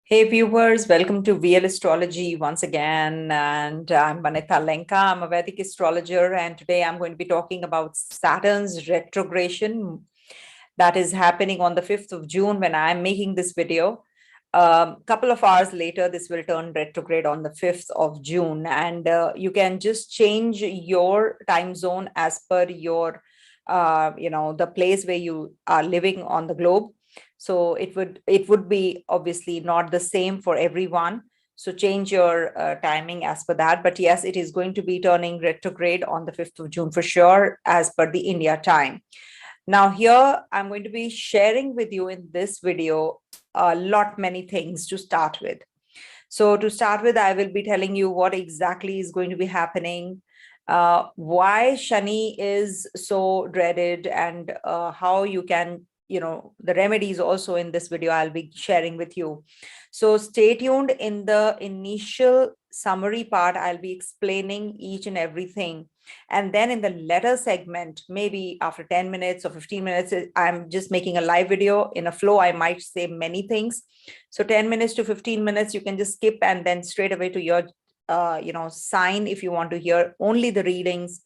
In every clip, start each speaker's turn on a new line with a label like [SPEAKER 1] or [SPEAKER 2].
[SPEAKER 1] Hey viewers, welcome to VL Astrology once again. And I'm Vanitha Lenka. I'm a Vedic astrologer. And today I'm going to be talking about Saturn's retrogression that is happening on the 5th of June when I'm making this video. A couple of hours later, this will turn retrograde on the 5th of June. And you can just change your time zone as per your, the place where you are living on the globe. So it would be obviously not the same for everyone. So change your timing as per that. But yes, it is going to be turning retrograde on the 5th of June for sure, as per the India time. Now here, I'm going to be sharing with you in this video many things to start with. So to start with, I will be telling you what exactly is going to be happening, why Shani is so dreaded, and how you can, the remedies also in this video I'll be sharing with you. So stay tuned. In the initial summary part, I'll be explaining each and everything. And then in the letter segment, maybe after 10 minutes or 15 minutes, I'm just making a live video. In a flow, I might say many things. So 10 minutes to 15 minutes, you can just skip and then straight away to your, sign if you want to hear only the readings.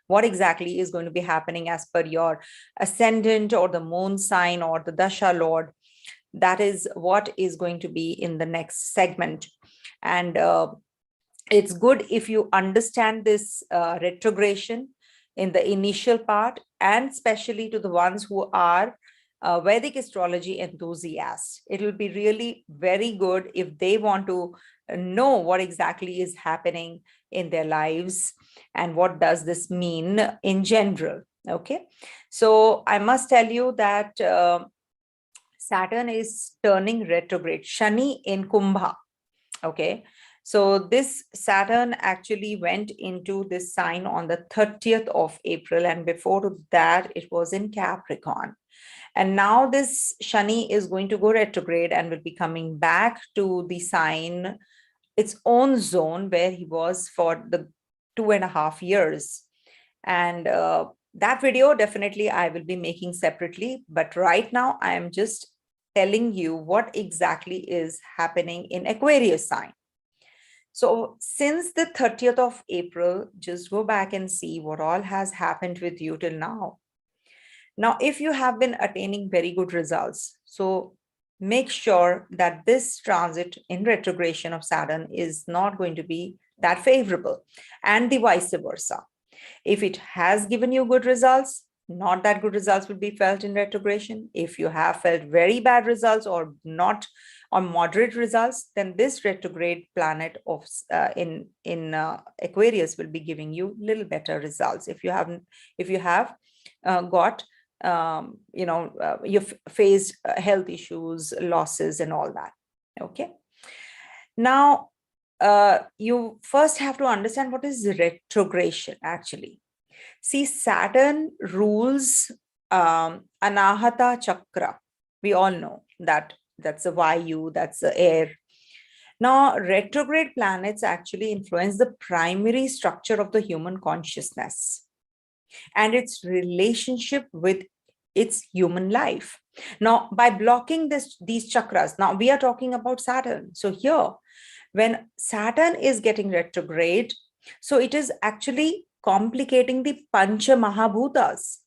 [SPEAKER 1] What exactly is going to be happening as per your ascendant or the moon sign or the dasha lord. That is what is going to be in the next segment. And it's good if you understand this retrogression in the initial part, and especially to the ones who are Vedic astrology enthusiasts. It will be really very good if they want to know what exactly is happening in their lives and what does this mean in general. Okay, so I must tell you that Saturn is turning retrograde, Shani in Kumbha. Okay, so this Saturn actually went into this sign on the 30th of April, and before that it was in Capricorn. And now this Shani is going to go retrograde and will be coming back to the sign, its own zone where he was for the 2.5 years. And that video definitely I will be making separately. But right now I am just telling you what exactly is happening in Aquarius sign. So since the 30th of April, just go back and see what all has happened with you till now. Now, if you have been attaining very good results, so make sure that this transit in retrogression of Saturn is not going to be that favorable, and the vice versa. If it has given you good results, not that good results will be felt in retrogression. If you have felt very bad results or not, or moderate results, then this retrograde planet of in Aquarius will be giving you little better results. If you have got you've faced health issues, losses, and all that. Okay. Now, you first have to understand what is retrogression actually. See, Saturn rules Anahata Chakra. We all know that that's the Vayu, that's the air. Now, retrograde planets actually influence the primary structure of the human consciousness and its relationship with its human life. Now, by blocking these chakras, now we are talking about Saturn. So here, when Saturn is getting retrograde, so it is actually complicating the Pancha Mahabhutas.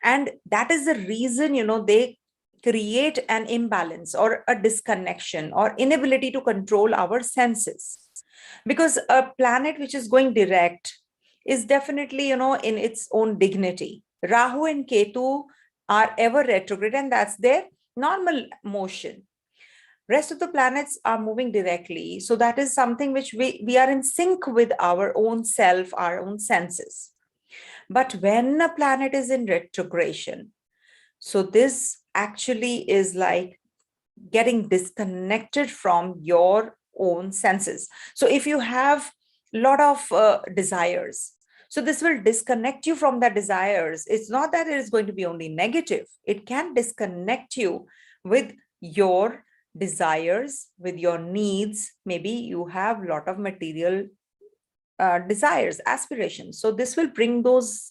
[SPEAKER 1] And that is the reason, they create an imbalance or a disconnection or inability to control our senses. Because a planet which is going direct is definitely, in its own dignity. Rahu and Ketu are ever retrograde, and that's their normal motion. Rest of the planets are moving directly. So that is something which we are in sync with our own self, our own senses. But when a planet is in retrogression, so this actually is like getting disconnected from your own senses. So if you have a lot of desires, so this will disconnect you from the desires. It's not that it is going to be only negative. It can disconnect you with your desires, with your needs. Maybe you have a lot of material desires, aspirations. So this will bring those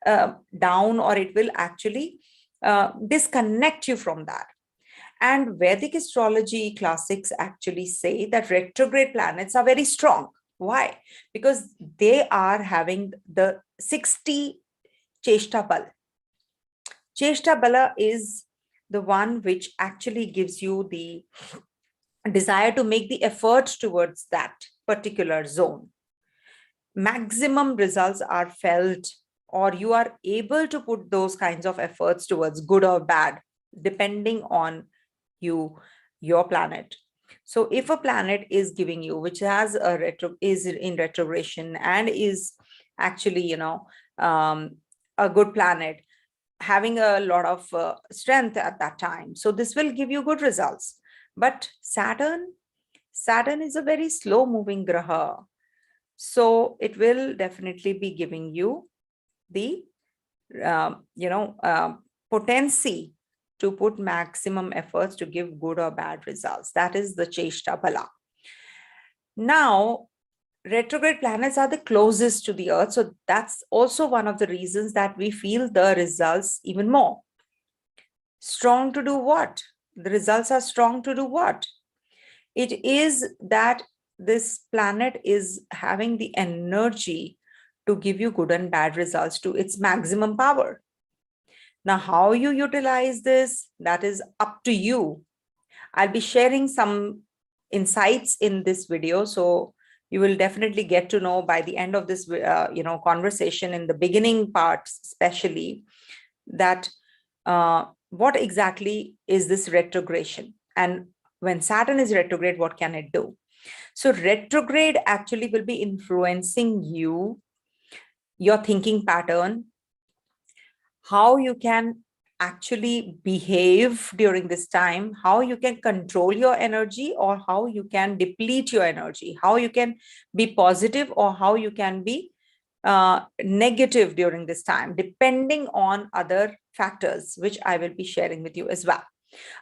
[SPEAKER 1] down, or it will actually disconnect you from that. And Vedic astrology classics actually say that retrograde planets are very strong. Why? Because they are having the 60 Cheshta Bala. Cheshta Bala is the one which actually gives you the desire to make the effort towards that particular zone. Maximum results are felt, or you are able to put those kinds of efforts towards good or bad, depending on your planet. So if a planet is giving you, which has is in retrogression and is actually, a good planet, having a lot of strength at that time, so this will give you good results. But Saturn is a very slow moving graha, so it will definitely be giving you the potency to put maximum efforts to give good or bad results. That is the Cheshta Bala. Now, retrograde planets are the closest to the earth, so that's also one of the reasons that we feel the results even more strong. To do what? The results are strong to do what? It is that this planet is having the energy to give you good and bad results to its maximum power. Now, how you utilize this, that is up to you. I'll be sharing some insights in this video, so you will definitely get to know by the end of this conversation, in the beginning parts especially, that what exactly is this retrogression, and when Saturn is retrograde, what can it do? So retrograde actually will be influencing you, your thinking pattern, how you can actually behave during this time, how you can control your energy, or how you can deplete your energy, how you can be positive or how you can be negative during this time, depending on other factors, which I will be sharing with you as well.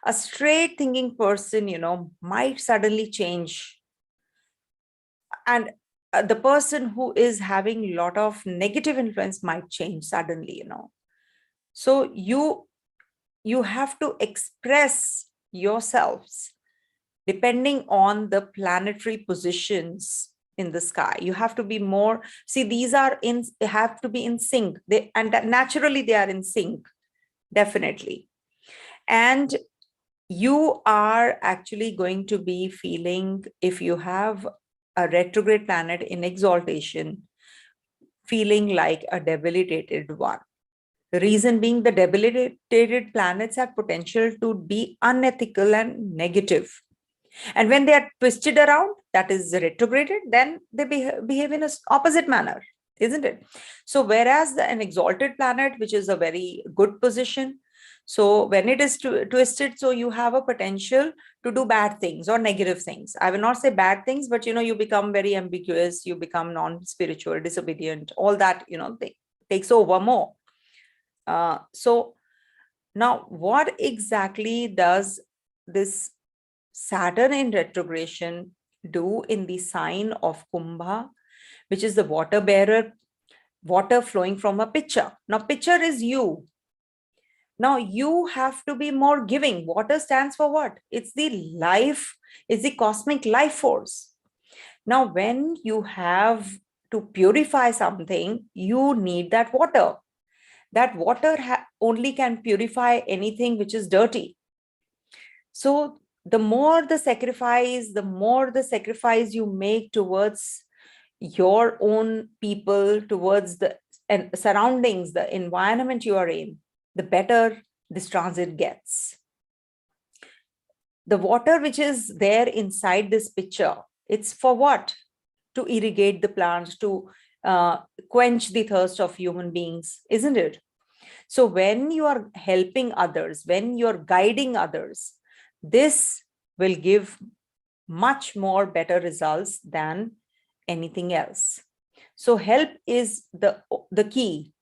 [SPEAKER 1] A straight thinking person, might suddenly change. And the person who is having a lot of negative influence might change suddenly, So you have to express yourselves depending on the planetary positions in the sky. You have to be more, see, these are they have to be in sync. And naturally they are in sync, definitely. And you are actually going to be feeling, if you have a retrograde planet in exaltation, feeling like a debilitated one. The reason being, the debilitated planets have potential to be unethical and negative. And when they are twisted around, that is retrograded, then they behave in an opposite manner, isn't it? So whereas an exalted planet, which is a very good position, so when it is twisted, so you have a potential to do bad things or negative things. I will not say bad things, but you become very ambiguous, you become non-spiritual, disobedient, all that, takes over more. So now what exactly does this Saturn in retrogression do in the sign of Kumbha, which is the water bearer, water flowing from a pitcher? Now, pitcher is you. Now, you have to be more giving. Water stands for what? It's the life, it's the cosmic life force. Now, when you have to purify something, you need that water. That water only can purify anything which is dirty. So the more the sacrifice you make towards your own people, towards the surroundings, the environment you are in, the better this transit gets. The water which is there inside this pitcher, it's for what? To irrigate the plants, to quench the thirst of human beings, isn't it? So when you are helping others, when you're guiding others, this will give much more better results than anything else. So help is the key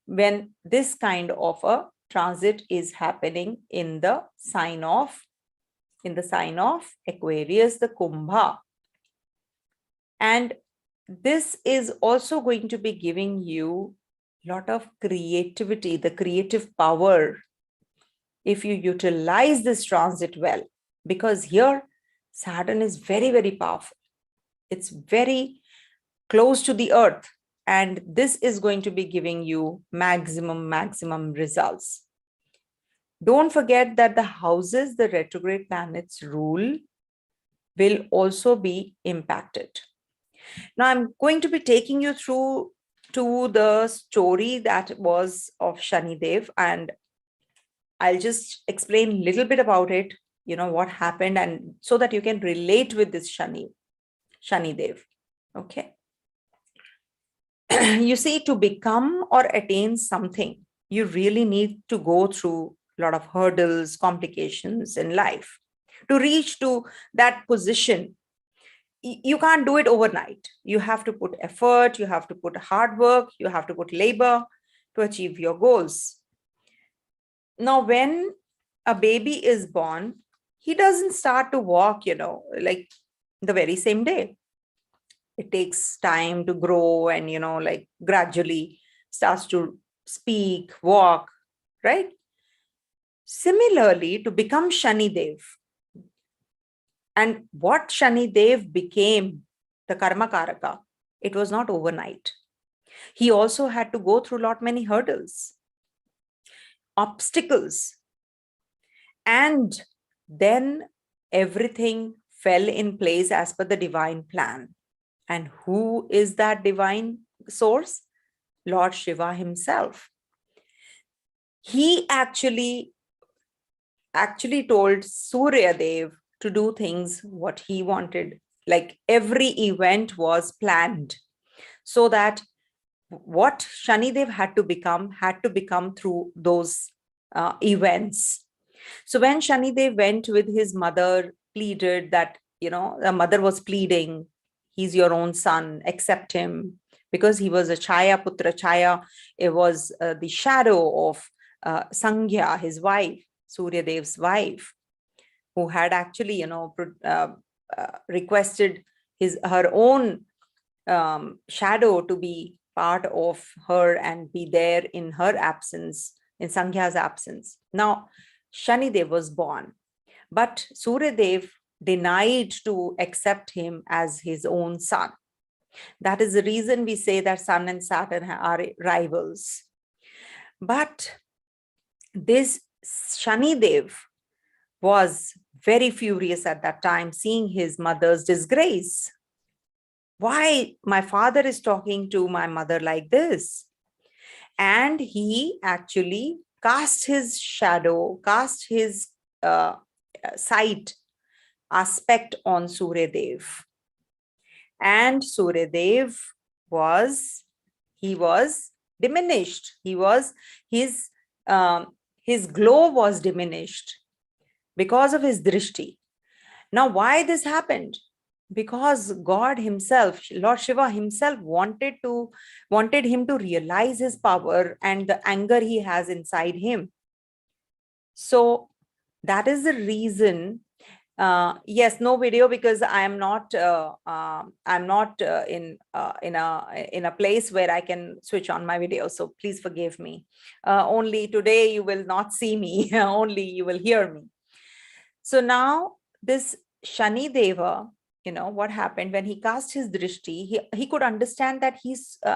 [SPEAKER 1] when this kind of a transit is happening in the sign of Aquarius, the Kumbha. And this is also going to be giving you a lot of creativity, the creative power. if you utilize this transit well, because here Saturn is very, very powerful. It's very close to the earth, and this is going to be giving you maximum results. Don't forget that the houses the retrograde planets rule will also be impacted. Now I'm going to be taking you through to the story that was of ShaniDev, and I'll just explain a little bit about it, what happened, and so that you can relate with this ShaniDev. Okay. You see, to become or attain something, you really need to go through a lot of hurdles, complications in life. To reach to that position, you can't do it overnight. You have to put effort, you have to put hard work, you have to put labor to achieve your goals. Now, when a baby is born, he doesn't start to walk, like the very same day. It takes time to grow and, like gradually starts to speak, walk, right? Similarly, to become ShaniDev, and what ShaniDev became, the Karma Karaka, it was not overnight. He also had to go through many hurdles, obstacles, and then everything fell in place as per the divine plan. And who is that divine source? Lord Shiva himself. He actually told Suryadev to do things what he wanted. Like every event was planned, so that what ShaniDev had to become through those events. So when ShaniDev went with his mother, pleaded that, the mother was pleading, he's your own son, accept him, because he was a Chaya Putra. Chaya, it was the shadow of Sangya, his wife, Suryadev's wife, who had actually, requested her own shadow to be part of her and be there in her absence, in Sangya's absence. Now, ShaniDev was born, but Suryadev denied to accept him as his own son. That is the reason we say that Sun and Saturn are rivals. But this ShaniDev was very furious at that time, seeing his mother's disgrace. Why my father is talking to my mother like this? And he actually cast his shadow, cast his sight aspect on Suryadev. And Suryadev was diminished. His glow was diminished because of his drishti. Now, why this happened? Because God himself, Lord Shiva himself, wanted him to realize his power and the anger he has inside him. So that is the reason. Yes, no video, because I'm not in a place where I can switch on my video. So please forgive me. Only today you will not see me. Only you will hear me. So now this ShaniDeva, what happened when he cast his drishti, he could understand that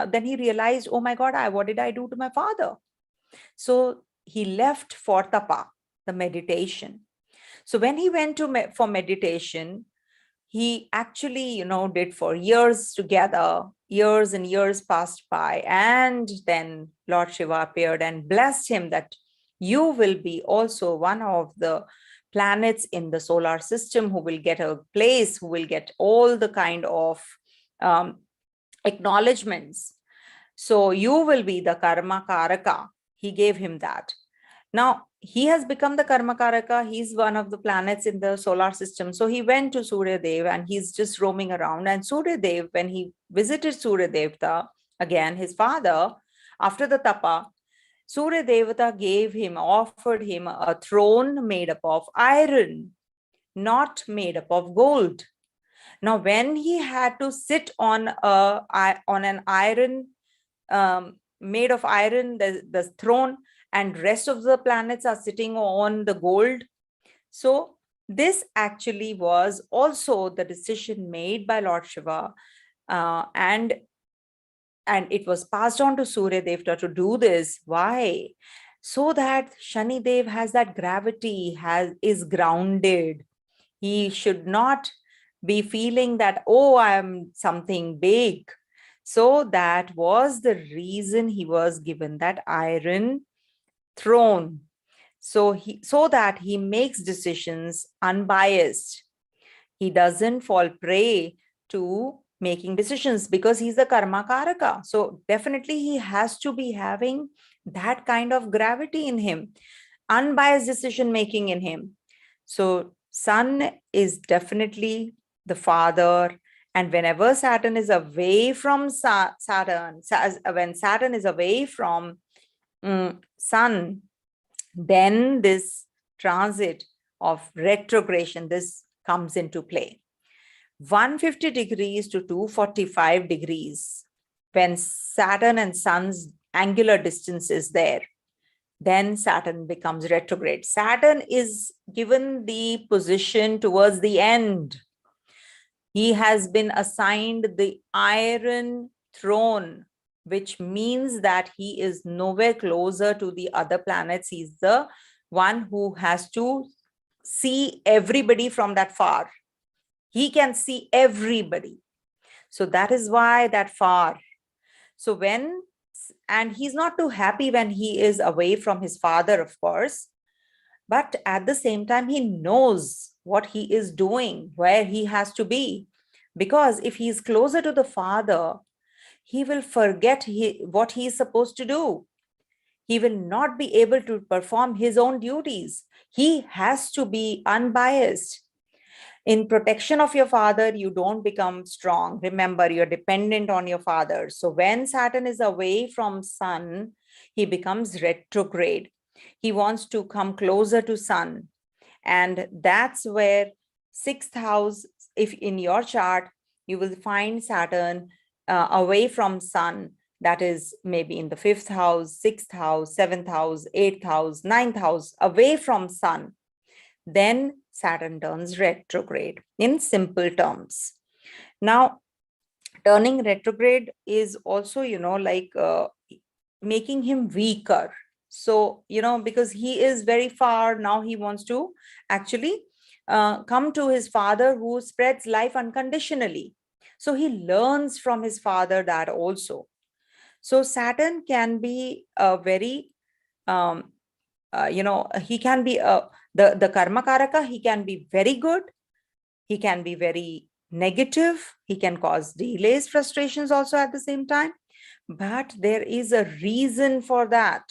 [SPEAKER 1] then he realized, oh my God, what did I do to my father? So he left for tapa, the meditation. So when he went for meditation, he actually, did for years together, years and years passed by. And then Lord Shiva appeared and blessed him that you will be also one of the planets in the solar system who will get a place, who will get all the kind of acknowledgements. So you will be the Karma Karaka. He gave him that. Now, he has become the Karma Karaka. He's one of the planets in the solar system. So he went to Suryadev and he's just roaming around. And Suryadev, when he visited Suryadevata, again, his father, after the tapa, Suryadevata offered him a throne made up of iron, not made up of gold. Now, when he had to sit on an iron, made of iron, the throne, and rest of the planets are sitting on the gold. So this actually was also the decision made by Lord Shiva, and it was passed on to Surya Devta to do this. Why? So that ShaniDev has that gravity, is grounded. He should not be feeling that, oh, I'm something big. So that was the reason he was given that iron throne. So that he makes decisions unbiased. He doesn't fall prey to making decisions because he's the karma karaka. So definitely he has to be having that kind of gravity in him, unbiased decision making in him. So Sun is definitely the father. And whenever Saturn is away from when Saturn is away from Sun, then this transit of retrogression, this comes into play. 150 degrees to 245 degrees, when Saturn and Sun's angular distance is there, then Saturn becomes retrograde. Saturn is given the position towards the end. He has been assigned the iron throne, which means that he is nowhere closer to the other planets. He's the one who has to see everybody from that far. He can see everybody. So that is why that far. So and he's not too happy when he is away from his father, of course. But at the same time, he knows what he is doing, where he has to be. Because if he's closer to the father, he will forget what he is supposed to do. He will not be able to perform his own duties. He has to be unbiased. In protection of your father, you don't become strong. Remember, you're dependent on your father. So when Saturn is away from Sun, he becomes retrograde. He wants to come closer to Sun. And that's where 6th house, if in your chart, you will find Saturn away from Sun. That is maybe in the 5th house, 6th house, 7th house, 8th house, 9th house, away from Sun. Then Saturn turns retrograde in simple terms. Now, turning retrograde is also, making him weaker. So, because he is very far, now he wants to actually come to his father who spreads life unconditionally. So he learns from his father that also. So Saturn can be a very, he can be the karma karaka, he can be very good, he can be very negative, he can cause delays, frustrations also at the same time. But there is a reason for that.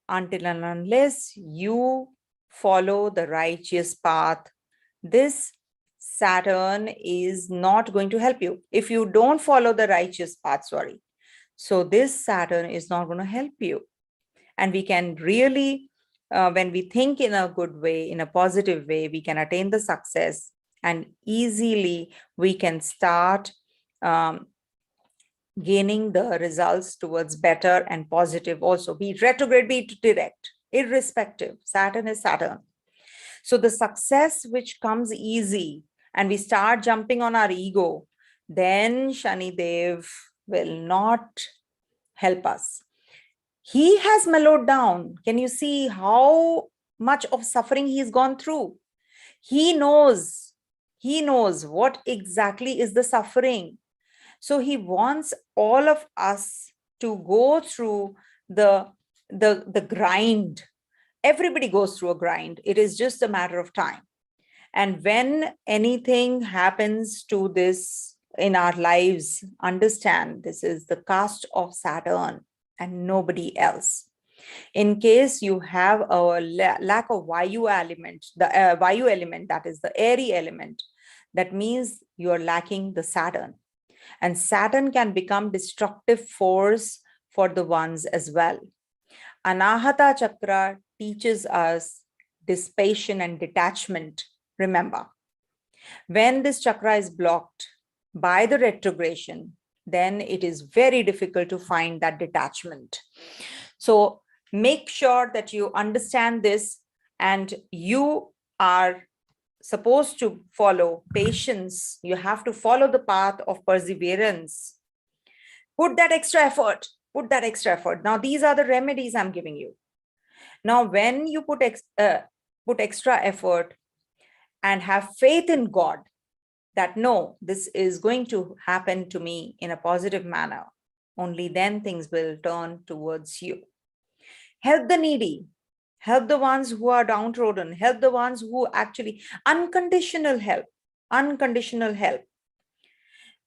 [SPEAKER 1] Until and unless you follow the righteous path, this Saturn is not going to help you. If you don't follow the righteous path, so this Saturn is not going to help you. And we can really, when we think in a good way, in a positive way, we can attain the success, and easily we can start gaining the results towards better and positive also, be it retrograde, be it direct, irrespective. Saturn is Saturn. So the success which comes easy and we start jumping on our ego, then ShaniDev will not help us. He has mellowed down. Can you see how much of suffering he's gone through? He knows what exactly is the suffering. So he wants all of us to go through the grind. Everybody goes through a grind. It is just a matter of time. And when anything happens to this in our lives, understand this is the cast of Saturn and nobody else. In case you have a lack of Vayu element, the Vayu element, that is the airy element, that means you are lacking the Saturn. And Saturn can become destructive force for the ones as well. Anahata Chakra teaches us dissipation and detachment. Remember, when this chakra is blocked by the retrogression, then it is very difficult to find that detachment. So Make sure that you understand this, and you are supposed to follow patience. You have to follow the path of perseverance. Put that extra effort. Put that extra effort. Now, these are the remedies I'm giving you. Now, when you put extra effort and have faith in God that no, this is going to happen to me in a positive manner, only then things will turn towards you. Help the needy, help the ones who are downtrodden, help the ones who actually unconditional help,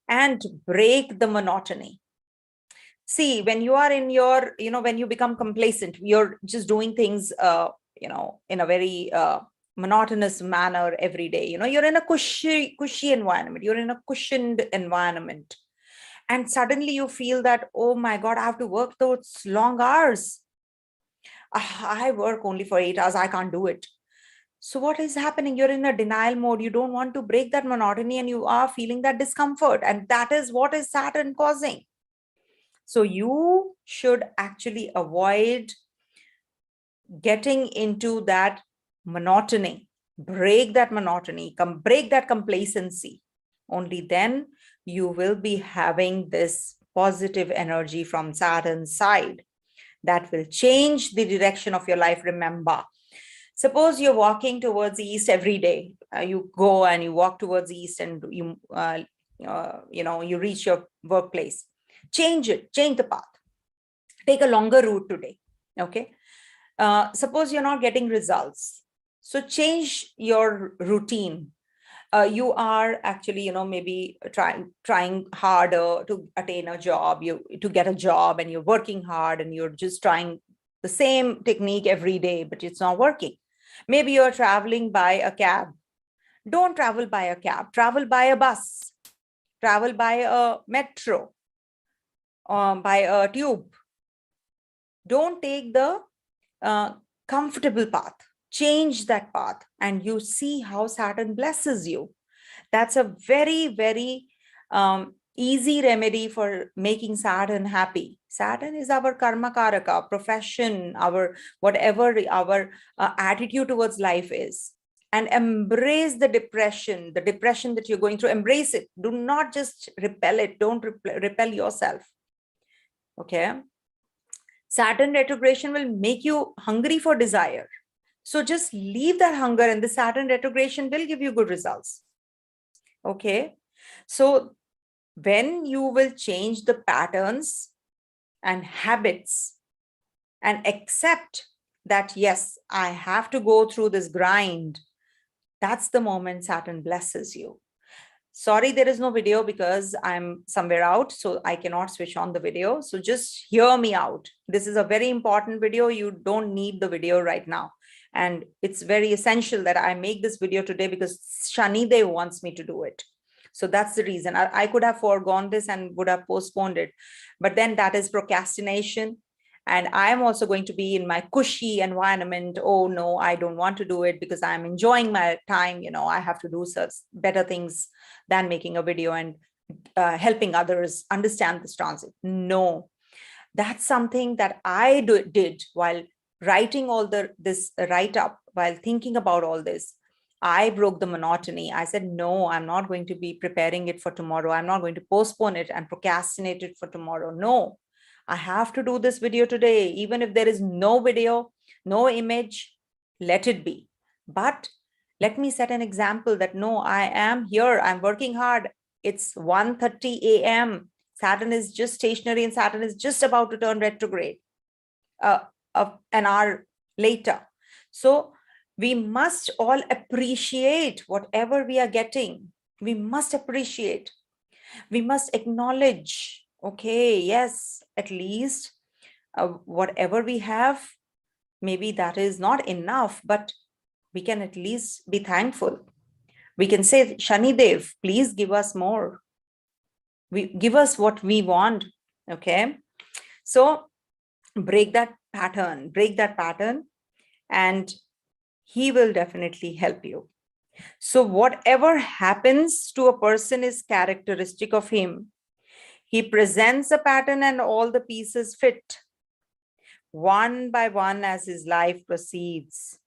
[SPEAKER 1] and break the monotony. See, when you are in your, when you become complacent, you're just doing things, in a very monotonous manner every day. You're in a cushy environment. You're in a cushioned environment. And suddenly you feel that, oh my God, I have to work those long hours. I work only for 8 hours. I can't do it. So what is happening? You're in a denial mode. You don't want to break that monotony, and you are feeling that discomfort. And that is what is Saturn causing. So you should actually avoid getting into that monotony, break that monotony, break that complacency. Only then you will be having this positive energy from Saturn's side that will change the direction of your life. Remember, suppose you're walking towards the east every day. You go and you walk towards the east, and you reach your workplace. Change the path. Take a longer route today. Okay. Suppose you're not getting results. So change your routine. You are actually, maybe trying harder to attain a job, to get a job, and you're working hard, and you're just trying the same technique every day, but it's not working. Maybe you're traveling by a cab. Don't travel by a cab. Travel by a bus. Travel by a metro. By a tube. Don't take the comfortable path. Change that path, and you see how Saturn blesses you. That's a very, very easy remedy for making Saturn happy. Saturn is our karma karaka, profession, our whatever our attitude towards life is. And embrace the depression that you're going through. Embrace it. Do not just repel it. Don't repel yourself. Okay. Saturn retrogression will make you hungry for desire. So just leave that hunger, and the Saturn retrogression will give you good results. Okay. So when you will change the patterns and habits and accept that, yes, I have to go through this grind, that's the moment Saturn blesses you. Sorry, there is no video because I'm somewhere out, so I cannot switch on the video. So just hear me out. This is a very important video. You don't need the video right now. And it's very essential that I make this video today because ShaniDev wants me to do it. So that's the reason. I could have foregone this and would have postponed it. But then that is procrastination. And I'm also going to be in my cushy environment. Oh, no, I don't want to do it because I'm enjoying my time. I have to do such better things than making a video and helping others understand this transit. No, that's something that I did while writing all this write-up, while thinking about all this. I broke the monotony. I said, no, I'm not going to be preparing it for tomorrow. I'm not going to postpone it and procrastinate it for tomorrow. No. I have to do this video today. Even if there is no video, no image, let it be. But let me set an example that no, I am here. I'm working hard. It's 1:30 a.m. Saturn is just stationary, and Saturn is just about to turn retrograde an hour later. So we must all appreciate whatever we are getting. We must appreciate. We must acknowledge. Okay, yes, at least whatever we have, maybe that is not enough, but we can at least be thankful. We can say, ShaniDev, please give us more. Give us what we want. Okay, so break that pattern, and he will definitely help you. So whatever happens to a person is characteristic of him. He presents a pattern and all the pieces fit. One by one, as his life proceeds,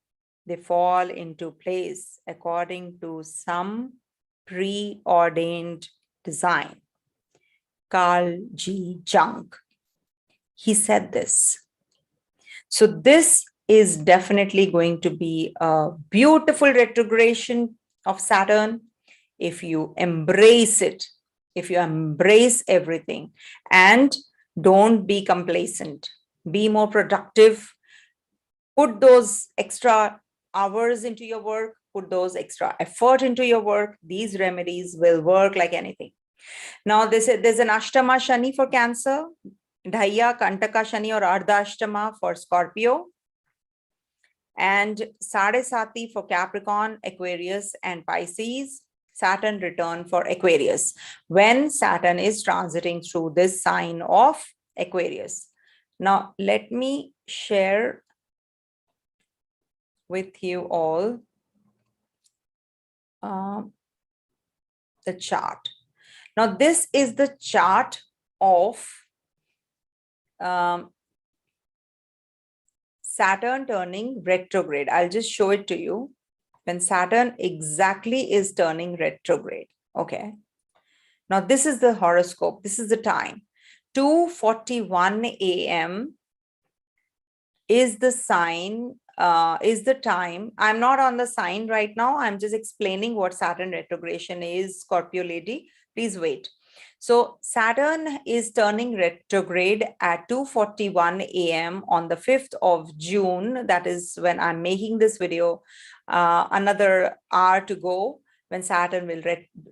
[SPEAKER 1] they fall into place according to some preordained design. Carl G. Jung, he said this. So this is definitely going to be a beautiful retrogression of Saturn if you embrace it, if you embrace everything and don't be complacent, be more productive, put those extra hours into your work, put those extra effort into your work. These remedies will work like anything. Now, there's an Ashtama Shani for Cancer, Dhaya, Kantaka Shani or Ardha Ashtama for Scorpio, and Sade Sati for Capricorn, Aquarius, and Pisces. Saturn return for Aquarius when Saturn is transiting through this sign of Aquarius. Now, let me share with you all the chart. Now, this is the chart of Saturn turning retrograde. I'll just show it to you when Saturn exactly is turning retrograde. Okay. Now, this is the horoscope. This is the time. 2:41 a.m. is the sign, is the time. I'm not on the sign right now. I'm just explaining what Saturn retrogression is, Scorpio lady. Please wait. So Saturn is turning retrograde at 2:41 a.m. on the 5th of June. That is when I'm making this video. Another hour to go when Saturn will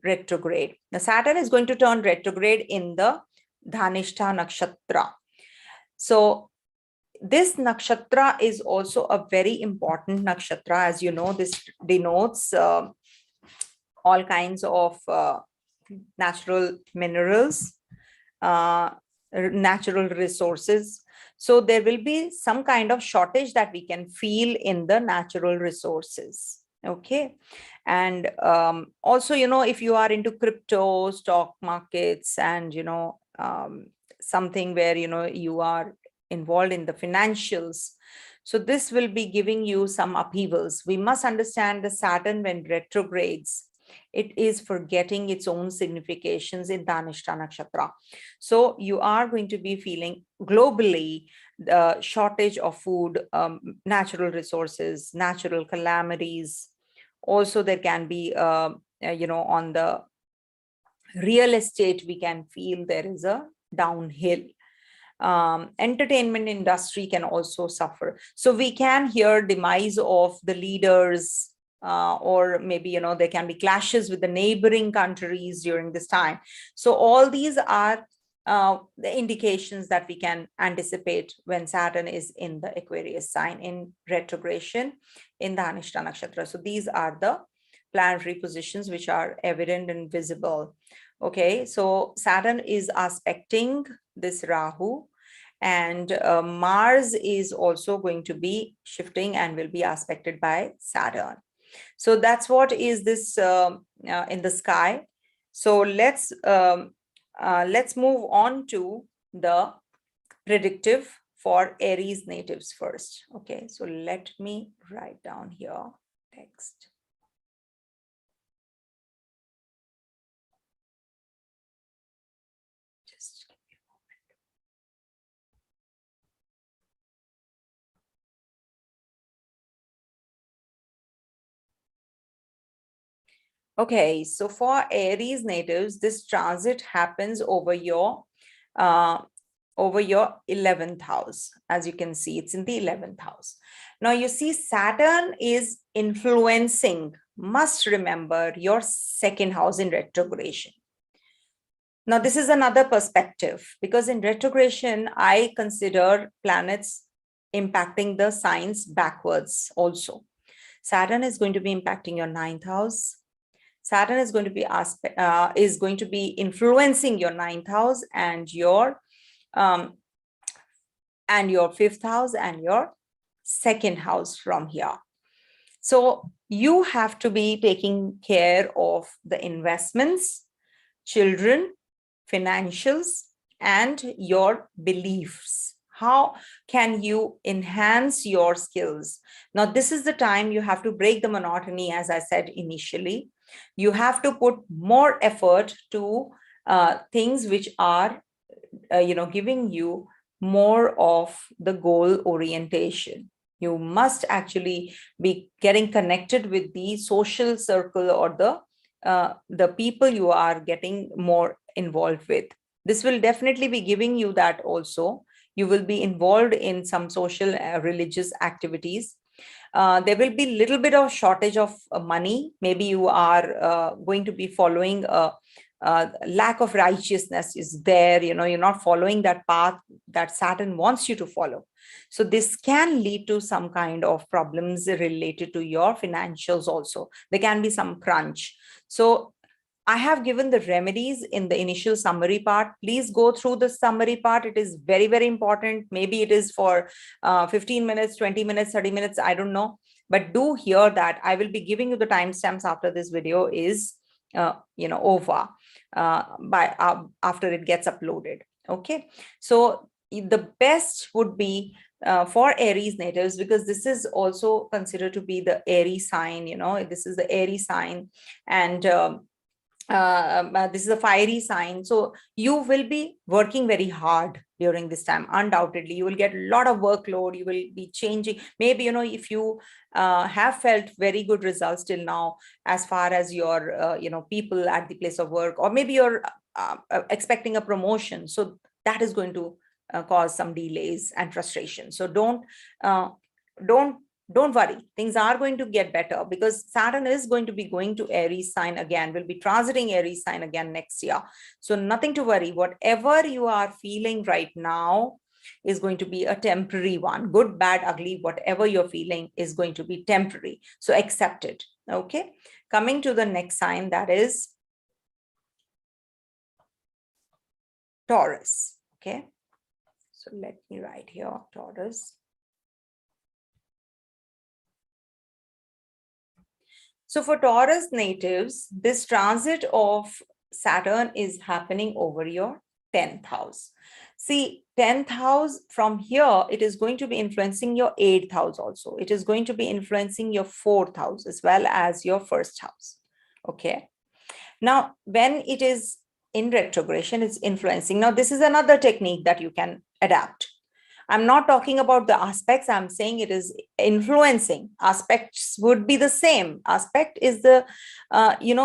[SPEAKER 1] retrograde. Now, Saturn is going to turn retrograde in the Dhanishtha nakshatra. So this nakshatra is also a very important nakshatra. As you know, this denotes all kinds of natural minerals, natural resources. So there will be some kind of shortage that we can feel in the natural resources. Okay. And also, you know, if you are into crypto, stock markets, and, you know, something where, you know, you are involved in the financials. So this will be giving you some upheavals. We must understand the Saturn when retrogrades, it is forgetting its own significations in Dhanishtha nakshatra. So you are going to be feeling globally the shortage of food, natural resources, natural calamities. Also, there can be, you know, on the real estate, we can feel there is a downhill. Entertainment industry can also suffer. So we can hear demise of the leaders, or maybe, you know, there can be clashes with the neighboring countries during this time. So all these are the indications that we can anticipate when Saturn is in the Aquarius sign in retrogression in the Dhanishtha nakshatra. So these are the planetary positions which are evident and visible. Okay, so Saturn is aspecting this Rahu, and Mars is also going to be shifting and will be aspected by Saturn. So that's what is this in the sky. So let's move on to the predictive for Aries natives first. Okay, so let me write down here text. Just give me a moment. Okay, so for Aries natives, this transit happens over your 11th house. As you can see, it's in the 11th house. Now you see Saturn is influencing, must remember, your second house in retrogression. Now this is another perspective, because in retrogression, I consider planets impacting the signs backwards also. Saturn is going to be impacting your 9th house. Saturn is going to be influencing your 9th house and your 5th house and your 2nd house from here. So you have to be taking care of the investments, children, financials, and your beliefs, How can you enhance your skills? Now, this is the time you have to break the monotony, as I said initially. You have to put more effort to things which are, giving you more of the goal orientation. You must actually be getting connected with the social circle or the people you are getting more involved with. This will definitely be giving you that also. You will be involved in some social religious activities. There will be a little bit of shortage of money. Maybe you are going to be following lack of righteousness is there. You're not following that path that Saturn wants you to follow. So this can lead to some kind of problems related to your financials also. There can be some crunch. So I have given the remedies in the initial summary part. Please go through the summary part. It is very, very important. Maybe it is for 15 minutes, 20 minutes, 30 minutes. I don't know. But do hear that. I will be giving you the timestamps after this video is, over after it gets uploaded. Okay. So the best would be for Aries natives, because this is also considered to be the Aries sign. This is the Aries sign. And this is a fiery sign, so you will be working very hard during this time. Undoubtedly you will get a lot of workload. You will be changing. Maybe if you have felt very good results till now as far as your people at the place of work, or maybe you're expecting a promotion, so that is going to cause some delays and frustration. So don't worry, things are going to get better, because Saturn is going to be going to Aries sign again, will be transiting Aries sign again next year. So nothing to worry. Whatever you are feeling right now is going to be a temporary one. Good, bad, ugly, whatever you're feeling is going to be temporary. So accept it. Okay. Coming to the next sign, that is Taurus. Okay. So let me write here, Taurus. So for Taurus natives, this transit of Saturn is happening over your 10th house. See, 10th house from here, it is going to be influencing your 8th house also. It is going to be influencing your 4th house as well as your 1st house. Okay. Now, when it is in retrogression, it's influencing. Now, this is another technique that you can adapt. I'm not talking about the aspects. I'm saying it is influencing. Aspects would be the same. Aspect is the,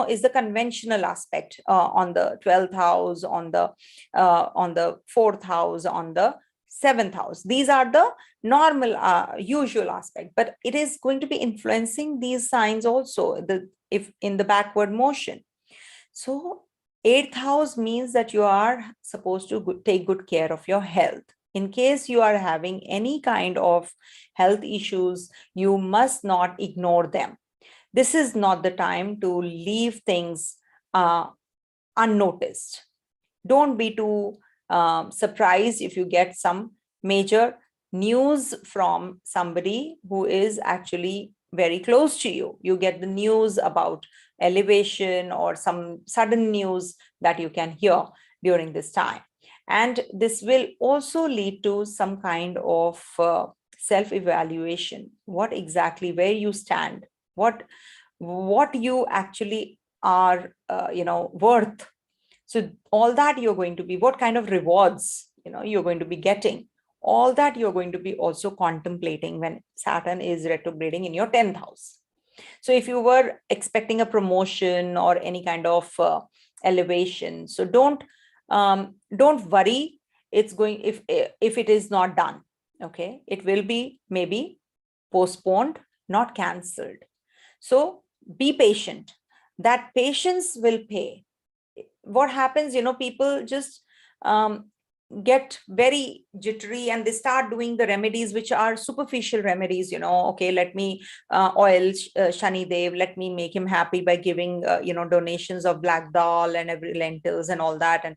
[SPEAKER 1] is the conventional aspect on the 12th house, on the 4th house, on the 7th house. These are the normal, usual aspect. But it is going to be influencing these signs also, if in the backward motion. So 8th house means that you are supposed to take good care of your health. In case you are having any kind of health issues, you must not ignore them. This is not the time to leave things unnoticed. Don't be too surprised if you get some major news from somebody who is actually very close to you. You get the news about elevation or some sudden news that you can hear during this time. And this will also lead to some kind of self-evaluation. What exactly, where you stand, what you actually are, worth. So all that you're going to be, what kind of rewards, you're going to be getting. All that you're going to be also contemplating when Saturn is retrograding in your 10th house. So if you were expecting a promotion or any kind of elevation, so don't worry. It's going, if it is not done, okay, it will be maybe postponed, not cancelled. So be patient. That patience will pay. What happens, people just get very jittery and they start doing the remedies which are superficial remedies. Okay, let me oil ShaniDev, let me make him happy by giving donations of black dal and every lentils and all that. And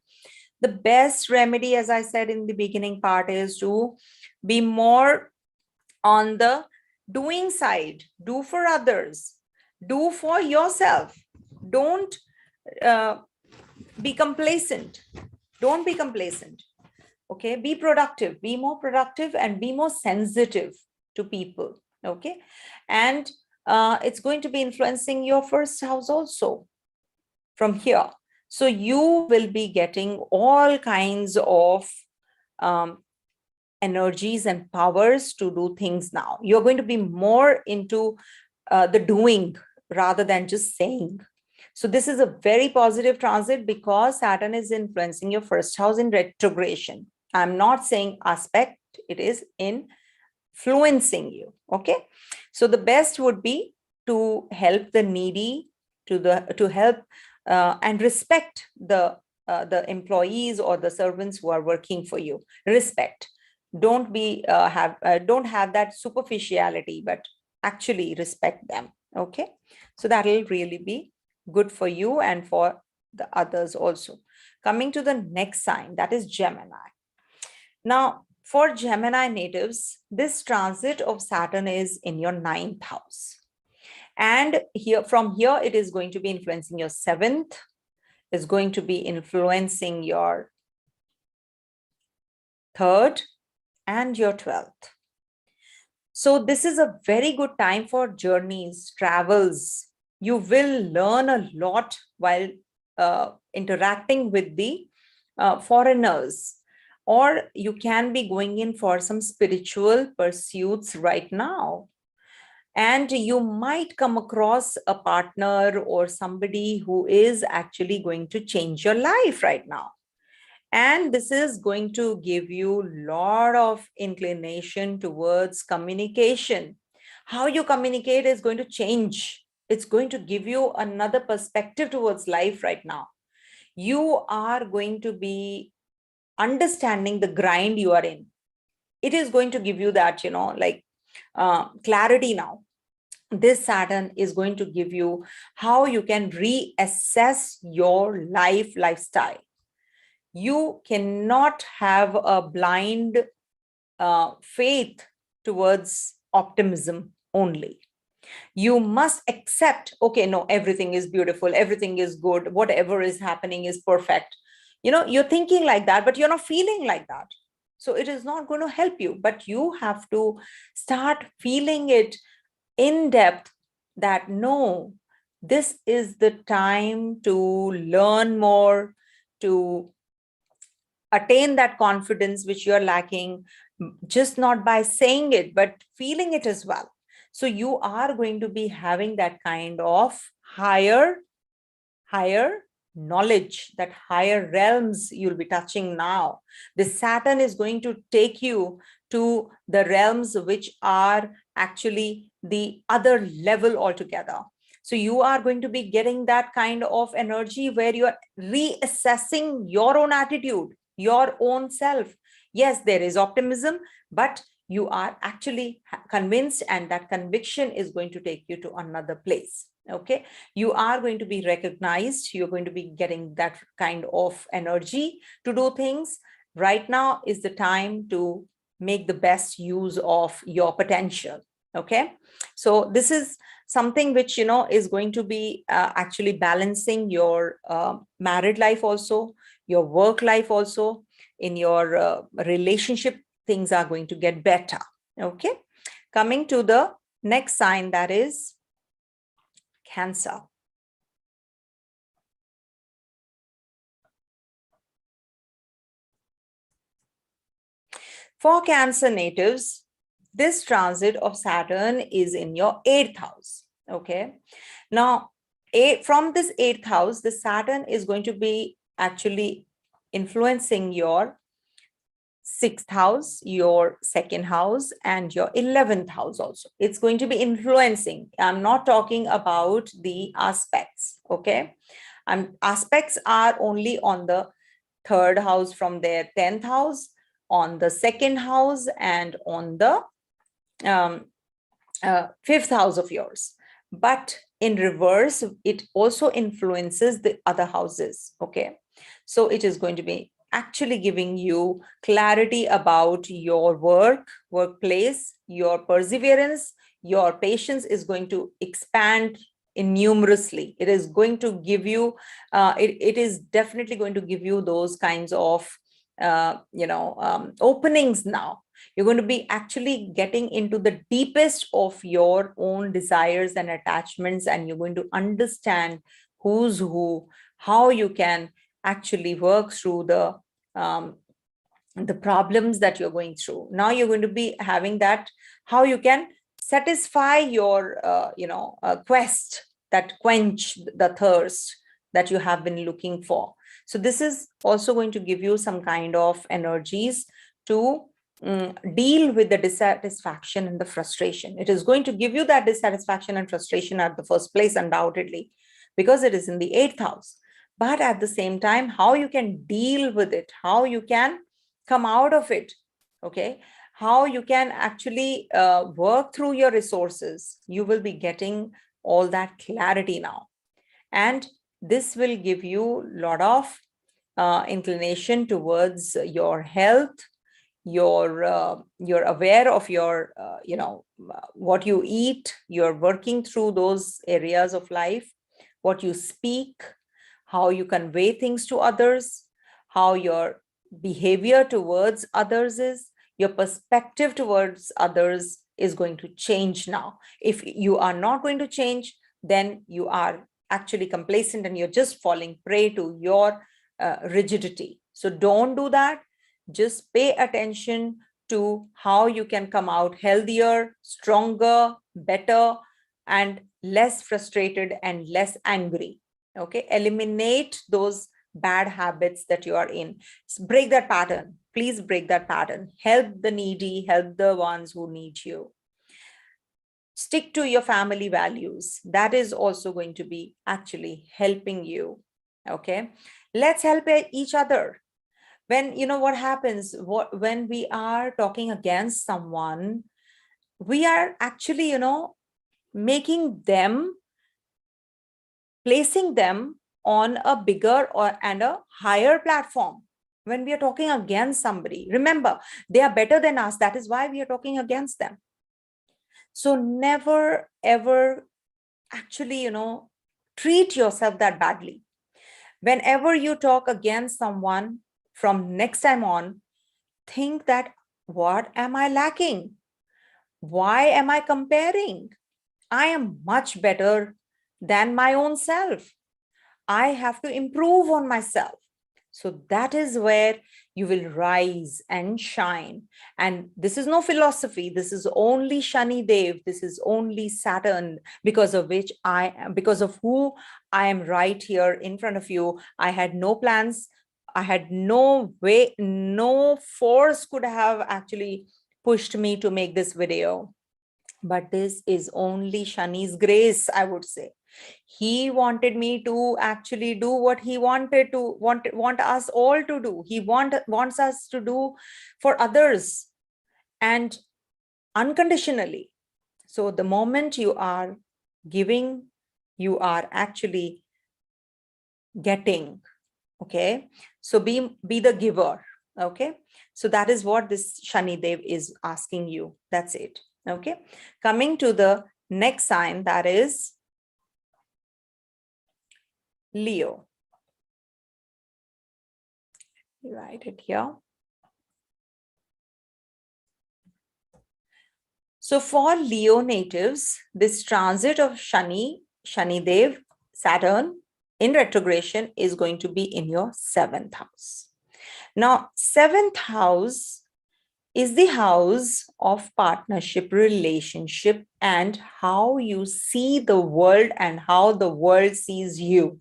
[SPEAKER 1] the best remedy, as I said in the beginning part, is to be more on the doing side. Do for others, do for yourself. Don't be complacent. Don't be complacent. Okay, be productive, be more productive, and be more sensitive to people. Okay, and it's going to be influencing your first house also from here. So you will be getting all kinds of energies and powers to do things now. You're going to be more into the doing rather than just saying. So this is a very positive transit because Saturn is influencing your first house in retrogression. I'm not saying aspect, it is influencing you. Okay. So the best would be to help the needy, to help and respect the employees or the servants who are working for you. Respect. Don't don't have that superficiality, but actually respect them. Okay. So that'll really be good for you and for the others also. Coming to the next sign, that is Gemini. Now, for Gemini natives, this transit of Saturn is in your 9th house. And from here, it is going to be influencing your 7th, is going to be influencing your 3rd and your 12th. So this is a very good time for journeys, travels. You will learn a lot while interacting with the foreigners, or you can be going in for some spiritual pursuits right now. And you might come across a partner or somebody who is actually going to change your life right now. And this is going to give you a lot of inclination towards communication. How you communicate is going to change. It's going to give you another perspective towards life right now. You are going to be understanding the grind you are in. It is going to give you that, clarity now. This Saturn is going to give you how you can reassess your lifestyle. You cannot have a blind faith towards optimism only. You must accept, okay, no, everything is beautiful, everything is good, whatever is happening is perfect. You're thinking like that, but you're not feeling like that. So it is not going to help you, but you have to start feeling it in depth that no, this is the time to learn more, to attain that confidence which you're lacking, just not by saying it, but feeling it as well. So you are going to be having that kind of higher knowledge, that higher realms you'll be touching now. The Saturn is going to take you to the realms which are actually the other level altogether. So you are going to be getting that kind of energy where you are reassessing your own attitude, your own self. Yes, there is optimism, but you are actually convinced, and that conviction is going to take you to another place. Okay, you are going to be recognized. You're going to be getting that kind of energy to do things. Right now is the time to make the best use of your potential. Okay, so this is something which is going to be actually balancing your married life also, your work life also. In your relationship, things are going to get better. Okay, coming to the next sign, that is Cancer. For Cancer natives, this transit of Saturn is in your 8th house. Okay, now from this 8th house, the Saturn is going to be actually influencing your 6th house, your 2nd house, and your 11th house also. It's going to be influencing. I'm not talking about the aspects. Okay, aspects are only on the 3rd house from their 10th house, on the 2nd house, and on the 5th house of yours. But in reverse, it also influences the other houses. Okay, so it is going to be actually giving you clarity about your workplace, your perseverance, your patience is going to expand innumerously. It is going to give you, it is definitely going to give you those kinds of openings now. You're going to be actually getting into the deepest of your own desires and attachments, and you're going to understand who's who, how you can actually work through the problems that you're going through. Now you're going to be having that, how you can satisfy your quest, that quench the thirst that you have been looking for. So this is also going to give you some kind of energies to deal with the dissatisfaction and the frustration. It is going to give you that dissatisfaction and frustration at the first place, undoubtedly, because it is in the 8th house. But at the same time, how you can deal with it, how you can come out of it, okay, how you can actually work through your resources, you will be getting all that clarity now. And this will give you a lot of inclination towards your health. You're aware of your what you eat. You're working through those areas of life, what you speak, how you convey things to others, how your behavior towards others is, your perspective towards others is going to change now. If you are not going to change, then you are actually complacent and you're just falling prey to your rigidity. So don't do that. Just pay attention to how you can come out healthier, stronger, better, and less frustrated and less angry. Okay, eliminate those bad habits that you are in. Break that pattern. Please break that pattern. Help the needy, help the ones who need you. Stick to your family values. That is also going to be actually helping you. Okay, let's help each other. When what happens, when we are talking against someone, we are actually making them, placing them on a bigger and a higher platform. When we are talking against somebody, remember, they are better than us. That is why we are talking against them. So never ever actually treat yourself that badly. Whenever you talk against someone, from next time on, think that, what am I lacking? Why am I comparing? I am much better than my own self. I have to improve on myself. So that is where you will rise and shine. And this is no philosophy. This is only ShaniDev. This is only Saturn, because of who I am right here in front of you. I had no plans. I had no way, no force could have actually pushed me to make this video. But this is only Shani's grace, I would say. He wanted me to actually do what he wanted to want us all to do. He wants us to do for others, and unconditionally. So the moment you are giving, you are actually getting. Okay, so be the giver. Okay, so that is what this ShaniDev is asking you. That's it. Okay, coming to the next sign, that is Leo. Write it here. So for Leo natives, this transit of ShaniDev, Saturn in retrogression is going to be in your 7th house. Now, 7th house is the house of partnership, relationship, and how you see the world and how the world sees you.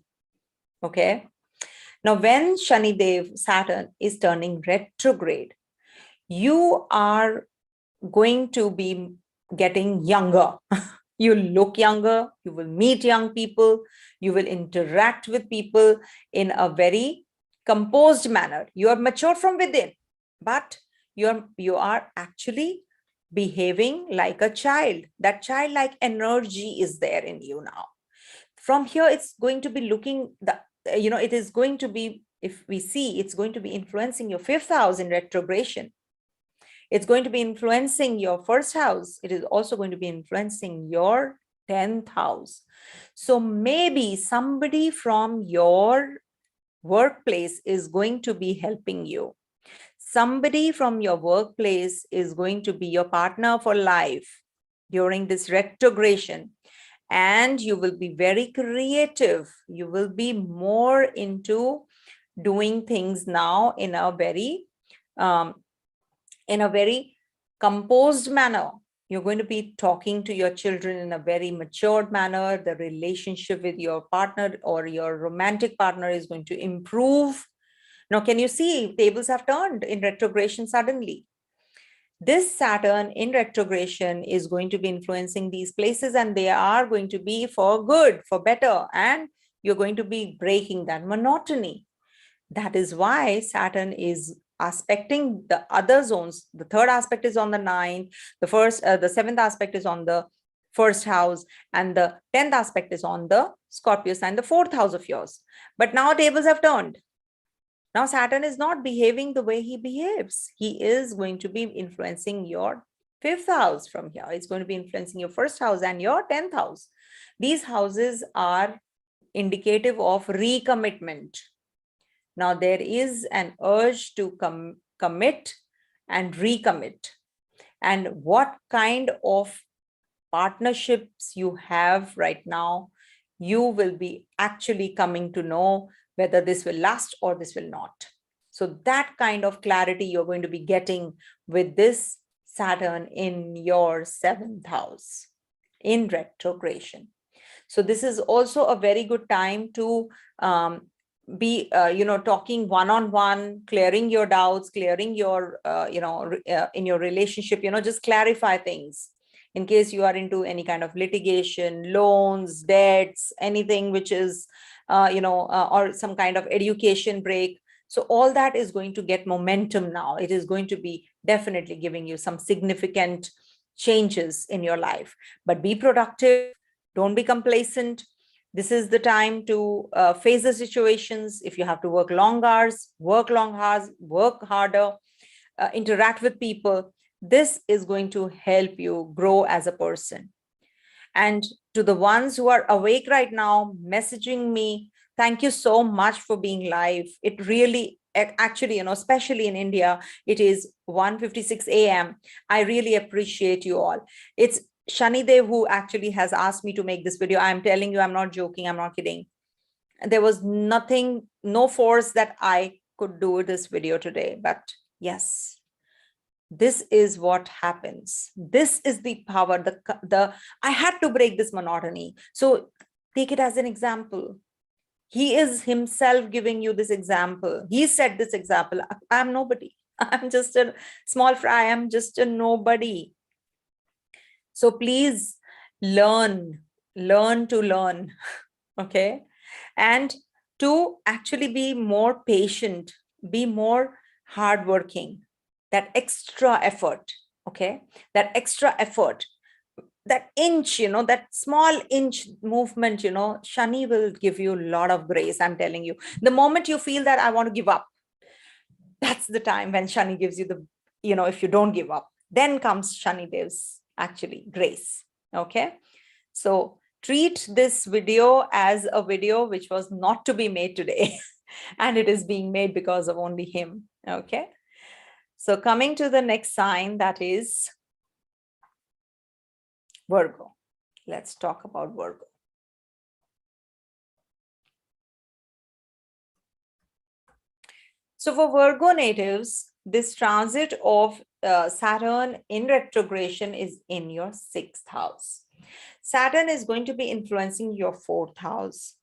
[SPEAKER 1] Okay. Now, when ShaniDev, Saturn, is turning retrograde, you are going to be getting younger. You look younger, you will meet young people, you will interact with people in a very composed manner. You are mature from within, but you are actually behaving like a child. That childlike energy is there in you now. From here, it's going to be looking, it is going to be, if we see, it's going to be influencing your 5th house in retrogression. It's going to be influencing your 1st house. It is also going to be influencing your 10th house. So maybe somebody from your workplace is going to be helping you. Somebody from your workplace is going to be your partner for life during this retrogression. And you will be very creative. You will be more into doing things now in a very composed manner. You're going to be talking to your children in a very matured manner. The relationship with your partner or your romantic partner is going to improve. Now, can you see tables have turned in retrogression suddenly? This Saturn in retrogression is going to be influencing these places, and they are going to be for good, for better, and you're going to be breaking that monotony. That is why Saturn is aspecting the other zones. The third aspect is on the ninth, the seventh aspect is on the first house, and the 10th aspect is on the Scorpio sign, the fourth house of yours. But now tables have turned. Now Saturn is not behaving the way he behaves. He is going to be influencing your fifth house from here. It's going to be influencing your first house and your 10th house. These houses are indicative of recommitment. Now there is an urge to commit and recommit. And what kind of partnerships you have right now, you will be actually coming to know whether this will last or this will not. So that kind of clarity you're going to be getting with this Saturn in your seventh house in retrogression. So this is also a very good time to be talking one-on-one, clearing your doubts, clearing your in your relationship, just clarify things in case you are into any kind of litigation, loans, debts, anything which is or some kind of education break. So all that is going to get momentum now. It is going to be definitely giving you some significant changes in your life. But be productive, don't be complacent. This is the time to face the situations. If you have to work long hours, work harder, interact with people. This is going to help you grow as a person. And to the ones who are awake right now, messaging me, thank you so much for being live. It really, actually, especially in India, it is 1:56 a.m. I really appreciate you all. It's ShaniDev who actually has asked me to make this video. I'm telling you, I'm not joking. I'm not kidding. There was nothing, no force that I could do this video today. But yes, this is what happens. This is the power. I had to break this monotony. So take it as an example. He is himself giving you this example. He set this example. I'm nobody. I'm just a small fry. I'm just a nobody. So please learn to learn. Okay. And to actually be more patient, be more hardworking. That extra effort, okay, that extra effort, that inch, that small inch movement, Shani will give you a lot of grace. I'm telling you, the moment you feel that I want to give up, that's the time when Shani gives you the, if you don't give up, then comes ShaniDev's actually grace. Okay. So treat this video as a video which was not to be made today. And it is being made because of only him. Okay. So coming to the next sign, that is Virgo. Let's talk about Virgo. So for Virgo natives, this transit of Saturn in retrogression is in your sixth house. Saturn is going to be influencing your fourth house.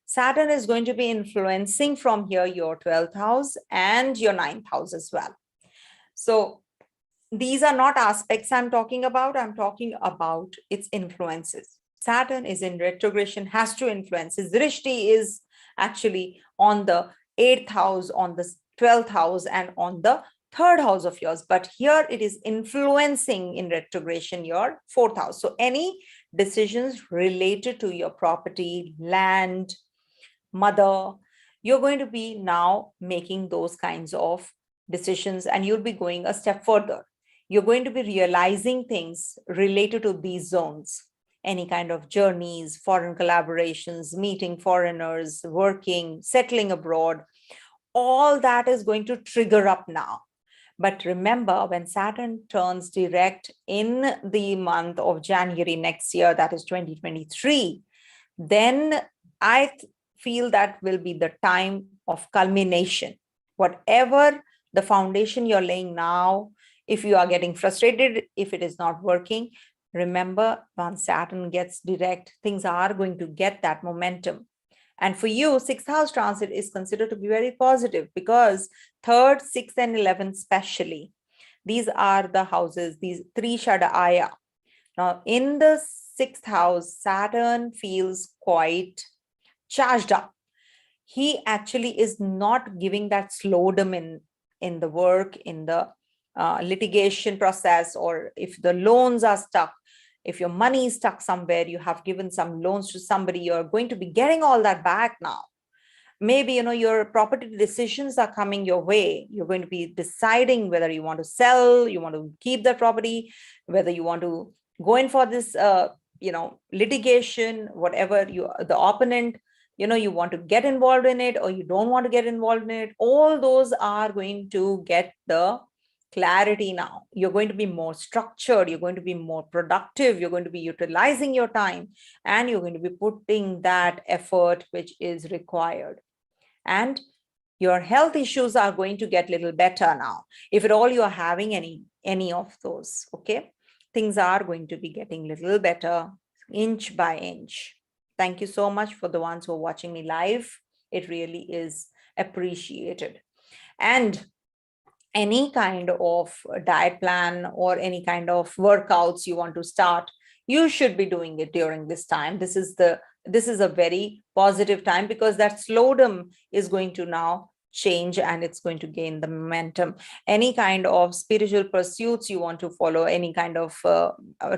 [SPEAKER 1] Saturn is going to be influencing from here your 12th house and your 9th house as well. So these are not aspects I'm talking about. I'm talking about its influences. Saturn is in retrogression, has to influence. His drishti is actually on the 8th house, on the 12th house, and on the 3rd house of yours. But here it is influencing in retrogression your 4th house. So any decisions related to your property, land, mother, you're going to be now making those kinds of decisions, and you'll be going a step further. You're going to be realizing things related to these zones, any kind of journeys, foreign collaborations, meeting foreigners, working, settling abroad. all that is going to trigger up now. But remember, when Saturn turns direct in the month of January next year, that is 2023, then I feel that will be the time of culmination. Whatever the foundation you're laying now, if you are getting frustrated, if it is not working, remember, once Saturn gets direct, things are going to get that momentum. And for you, sixth house transit is considered to be very positive because third, sixth, and 11th, especially, these are the houses, these three Shadaya. Now, in the sixth house, Saturn feels quite charged up. He actually is not giving that slowdown in the work, in the litigation process, or if the loans are stuck, if your money is stuck somewhere, you have given some loans to somebody, you're going to be getting all that back now. Maybe, your property decisions are coming your way. You're going to be deciding whether you want to sell, you want to keep the property, whether you want to go in for this, litigation, whatever the opponent, you want to get involved in it or you don't want to get involved in it. All those are going to get the clarity now. You're going to be more structured, you're going to be more productive, you're going to be utilizing your time, and you're going to be putting that effort which is required. And your health issues are going to get a little better now. If at all you're having any of those, okay, things are going to be getting a little better inch by inch. Thank you so much for the ones who are watching me live. It really is appreciated. And any kind of diet plan or any kind of workouts you want to start, you should be doing it during this time. This is a very positive time because that slowdown is going to now change and it's going to gain the momentum. Any kind of spiritual pursuits you want to follow, any kind of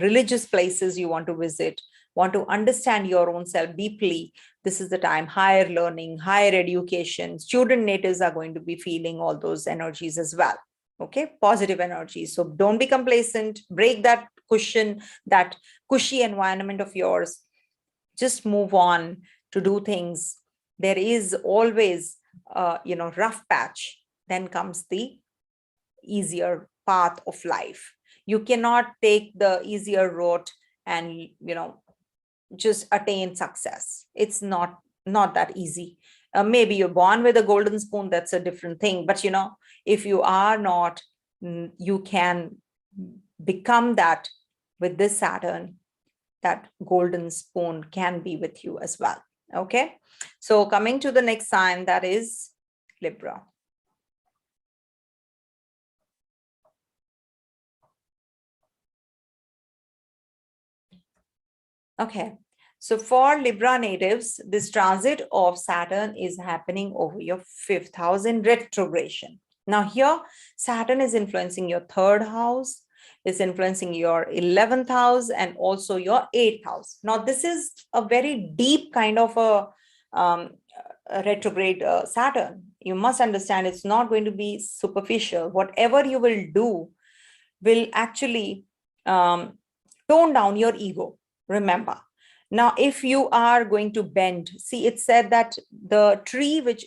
[SPEAKER 1] religious places you want to visit, want to understand your own self deeply, this is the time. Higher learning, higher education, student natives are going to be feeling all those energies as well. Okay, positive energies. So don't be complacent, break that cushy environment of yours. Just move on to do things. There is always rough patch, then comes the easier path of life. You cannot take the easier route and just attain success. It's not that easy. Maybe you're born with a golden spoon, that's a different thing, but if you are not, you can become that. With this Saturn, that golden spoon can be with you as well. Okay, so coming to the next sign, that is Libra. Okay, so for Libra natives, this transit of Saturn is happening over your fifth house in retrogression. Now here, Saturn is influencing your third house, is influencing your 11th house, and also your 8th house. Now, this is a very deep kind of a retrograde Saturn. You must understand it's not going to be superficial. Whatever you will do will actually tone down your ego. Remember, now if you are going to bend, see, it said that the tree which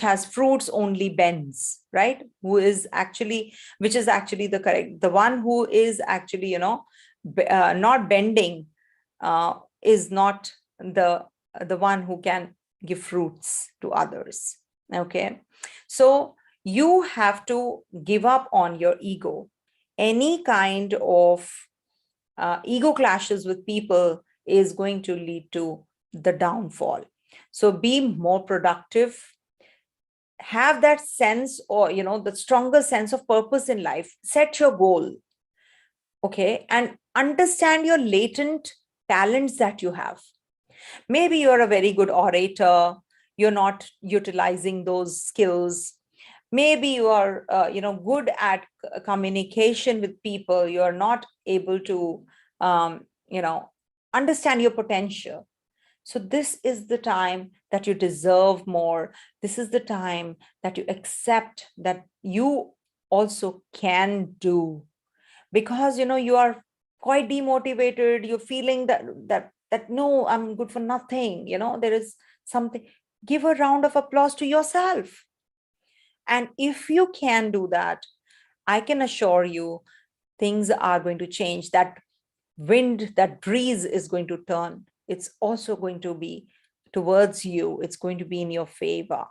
[SPEAKER 1] has fruits only bends, right? Which is actually the one who is actually not bending is not the one who can give fruits to others. Okay, so you have to give up on your ego. Any kind of ego clashes with people is going to lead to the downfall. So be more productive, have that sense, or the stronger sense of purpose in life. Set your goal, okay, and understand your latent talents that you have. Maybe you're a very good orator, you're not utilizing those skills. Maybe you are good at communication with people, you're not able to understand your potential. So this is the time that you deserve more. This is the time that you accept that you also can do, because you are quite demotivated. You're feeling that no, I'm good for nothing. There is something. Give a round of applause to yourself. And if you can do that, I can assure you things are going to change. That wind, that breeze is going to turn. It's also going to be towards you. It's going to be in your favor.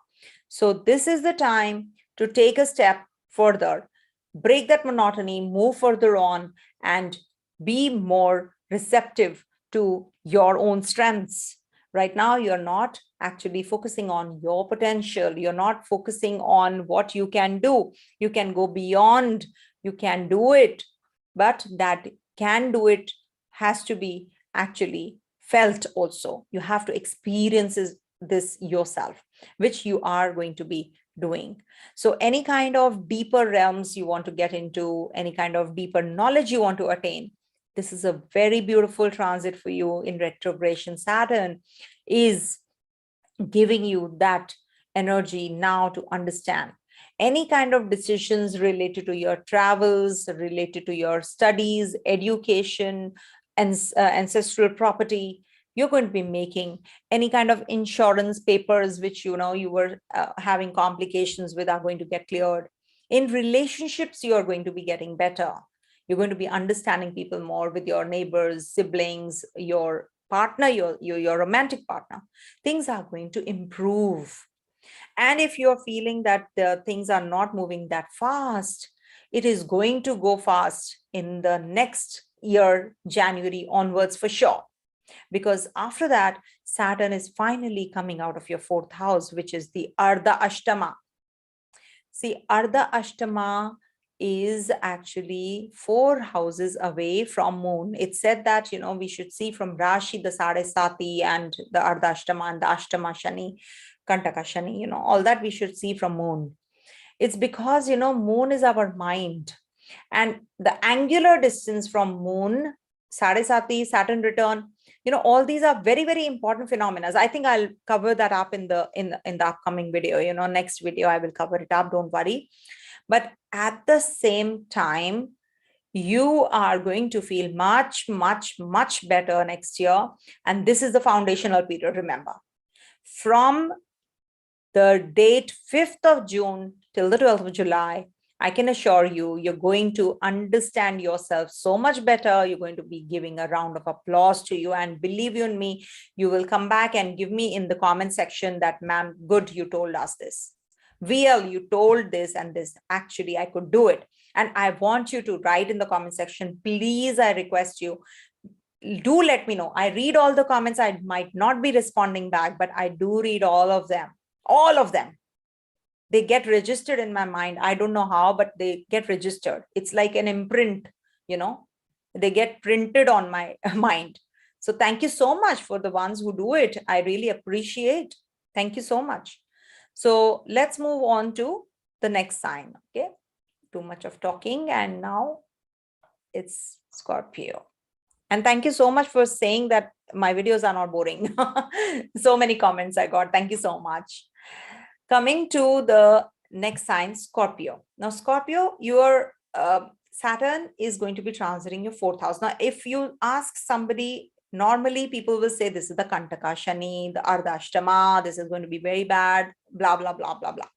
[SPEAKER 1] So this is the time to take a step further, break that monotony, move further on, and be more receptive to your own strengths. Right now, you're not actually focusing on your potential. You're not focusing on what you can do. You can go beyond, you can do it, but that can do it has to be actually felt also. You have to experience this yourself, which you are going to be doing. So any kind of deeper realms you want to get into, any kind of deeper knowledge you want to attain, this is a very beautiful transit for you in retrogression. Saturn is giving you that energy now to understand any kind of decisions related to your travels, related to your studies, education, and ancestral property. You're going to be making any kind of insurance papers, which you were having complications with, are going to get cleared. In relationships, you are going to be getting better. You're going to be understanding people more with your neighbors, siblings, your partner, your romantic partner. Things are going to improve. And if you're feeling that the things are not moving that fast, it is going to go fast in the next year, January onwards for sure. Because after that, Saturn is finally coming out of your fourth house, which is the Ardha Ashtama. See, Ardha Ashtama is actually 4 houses away from Moon. It's said that, we should see from Rashi the Sade Sati and the Ardha Ashtama and the Ashtama Shani, Kantaka Shani, all that we should see from Moon. It's because, Moon is our mind. And the angular distance from Moon, Sade Sati, Saturn return, all these are very, very important phenomena. I think I'll cover that up in the upcoming video. Next video I will cover it up, don't worry. But at the same time, you are going to feel much, much, much better next year. And this is the foundational period, remember. From the date 5th of June till the 12th of July, I can assure you, you're going to understand yourself so much better. You're going to be giving a round of applause to you. And believe you in me, you will come back and give me in the comment section that, ma'am, good, you told us this. VL, you told this and this. Actually, I could do it. And I want you to write in the comment section. Please, I request you, do let me know. I read all the comments. I might not be responding back, but I do read all of them. All of them. They get registered in my mind. I don't know how, but they get registered. It's like an imprint, they get printed on my mind. So thank you so much for the ones who do it. I really appreciate. Thank you so much. So let's move on to the next sign. Okay. Too much of talking. And now it's Scorpio. And thank you so much for saying that my videos are not boring. So many comments I got. Thank you so much. Coming to the next sign, Scorpio. Now, Scorpio, your Saturn is going to be transiting your fourth house. Now, if you ask somebody, normally people will say this is the Kantaka Shani, the Ardha Ashtama, this is going to be very bad, blah, blah, blah, blah, blah.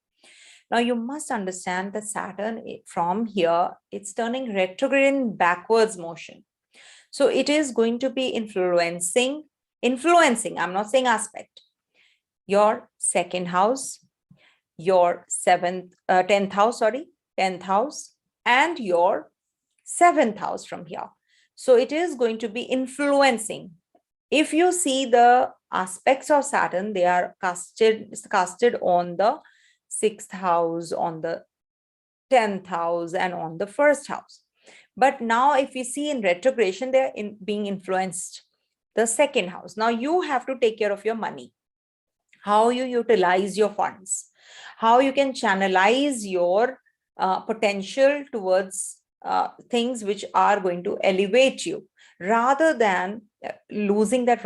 [SPEAKER 1] Now, you must understand that Saturn from here, it's turning retrograde in backwards motion. So it is going to be influencing, I'm not saying aspect, your second house, your 10th house, and your 7th house from here. So it is going to be influencing. If you see the aspects of Saturn, they are casted on the 6th house, on the 10th house, and on the 1st house. But now if you see in retrogression, they're being influenced the 2nd house. Now you have to take care of your money, how you utilize your funds, how you can channelize your potential towards things which are going to elevate you, rather than losing that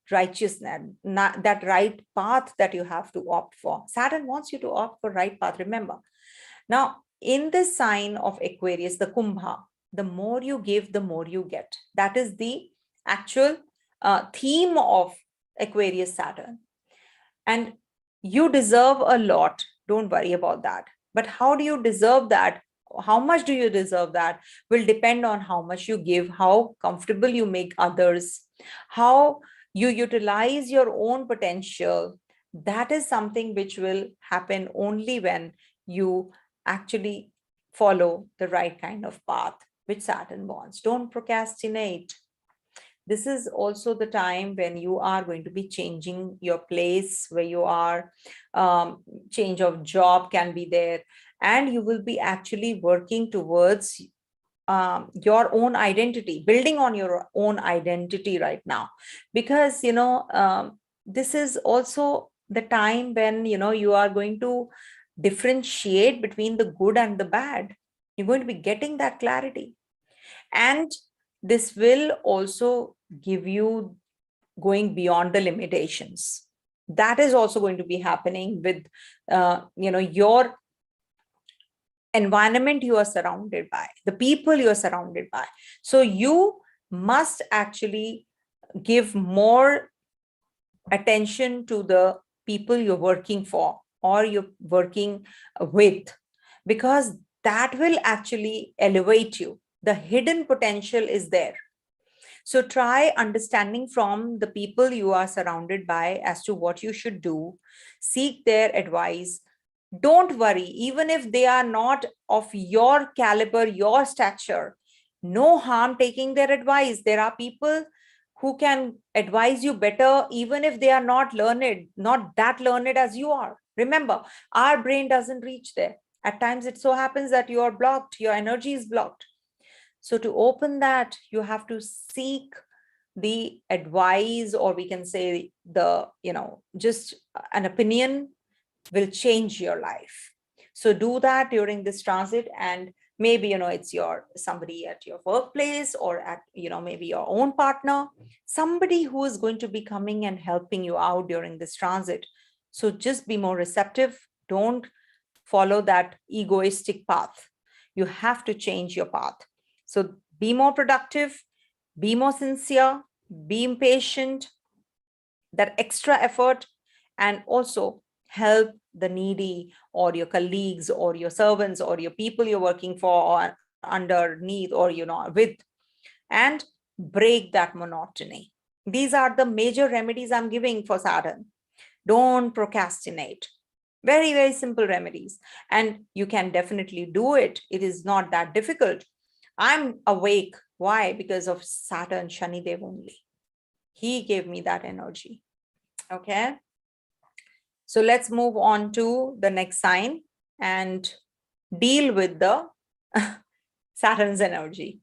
[SPEAKER 1] righteousness, that right path that you have to opt for. Saturn wants you to opt for right path, remember. Now, in this sign of Aquarius, the Kumbha, the more you give, the more you get. That is the actual theme of Aquarius Saturn. And You deserve a lot. Don't worry about that. But how do you deserve that? How much do you deserve that will depend on how much you give, how comfortable you make others, how you utilize your own potential. That is something which will happen only when you actually follow the right kind of path which Saturn wants. Don't procrastinate. This is also the time when you are going to be changing your place where you are. Change of job can be there, and you will be actually working towards your own identity, building on your own identity right now. Because this is also the time when you are going to differentiate between the good and the bad. You're going to be getting that clarity, and this will also give you going beyond the limitations. That is also going to be happening with your environment you are surrounded by, the people you are surrounded by. So you must actually give more attention to the people you're working for or you're working with, because that will actually elevate you. The hidden potential is there. So try understanding from the people you are surrounded by as to what you should do. Seek their advice. Don't worry, even if they are not of your caliber, your stature, no harm taking their advice. There are people who can advise you better, even if they are not learned, not that learned as you are. Remember, our brain doesn't reach there. At times, it so happens that you are blocked, your energy is blocked. So to open that, you have to seek the advice, or we can say just an opinion will change your life. So do that during this transit, and maybe it's your somebody at your workplace, or at maybe your own partner, somebody who is going to be coming and helping you out during this transit. So just be more receptive. Don't follow that egoistic path. You have to change your path. So be more productive, be more sincere, be impatient, that extra effort, and also help the needy, or your colleagues, or your servants, or your people you're working for, or underneath, or with, and break that monotony. These are the major remedies I'm giving for Saturn. Don't procrastinate. Very, very simple remedies. And you can definitely do it. It is not that difficult. I'm awake. Why? Because of Saturn, ShaniDev only. He gave me that energy. Okay. So let's move on to the next sign and deal with the Saturn's energy.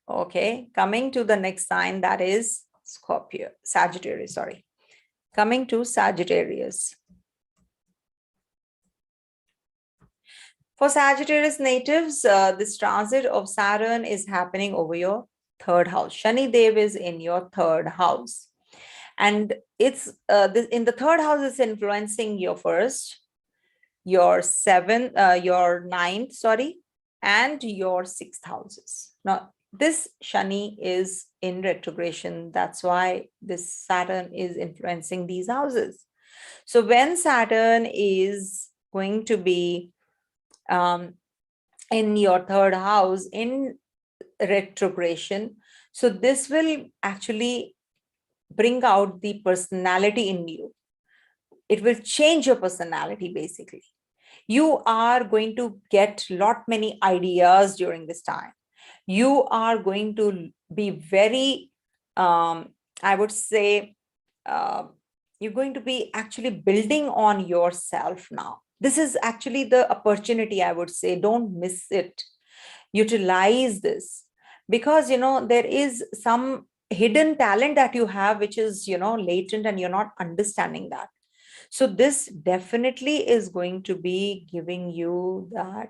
[SPEAKER 1] Okay. Coming to the next sign, that is Sagittarius, sorry. Coming to Sagittarius. For Sagittarius natives, this transit of Saturn is happening over your third house. ShaniDev is in your third house. And it's in the third house, it's influencing your first, your seventh, your ninth, sorry, and your sixth houses. Now, this Shani is in retrogression. That's why this Saturn is influencing these houses. So when Saturn is going to be in your third house in retrogression, so this will actually bring out the personality in you. It will change your personality, basically. You are going to get many ideas during this time. You are going to be very, I would say, you're going to be actually building on yourself now. This is actually the opportunity, I would say. Don't miss it. Utilize this, because there is some hidden talent that you have, which is latent, and you're not understanding that. So this definitely is going to be giving you that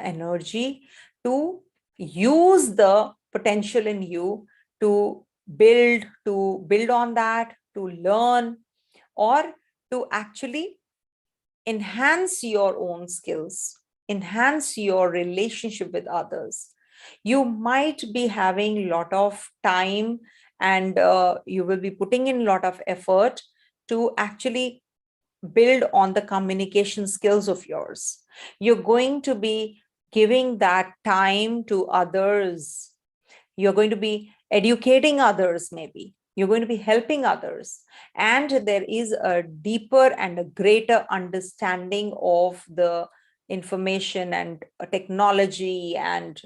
[SPEAKER 1] energy to use the potential in you to build on that, to learn, or to actually enhance your own skills, enhance your relationship with others. You might be having a lot of time, and you will be putting in a lot of effort to actually build on the communication skills of yours. You're going to be giving that time to others. You're going to be educating others, maybe. You're going to be helping others. And there is a deeper and a greater understanding of the information and technology. And,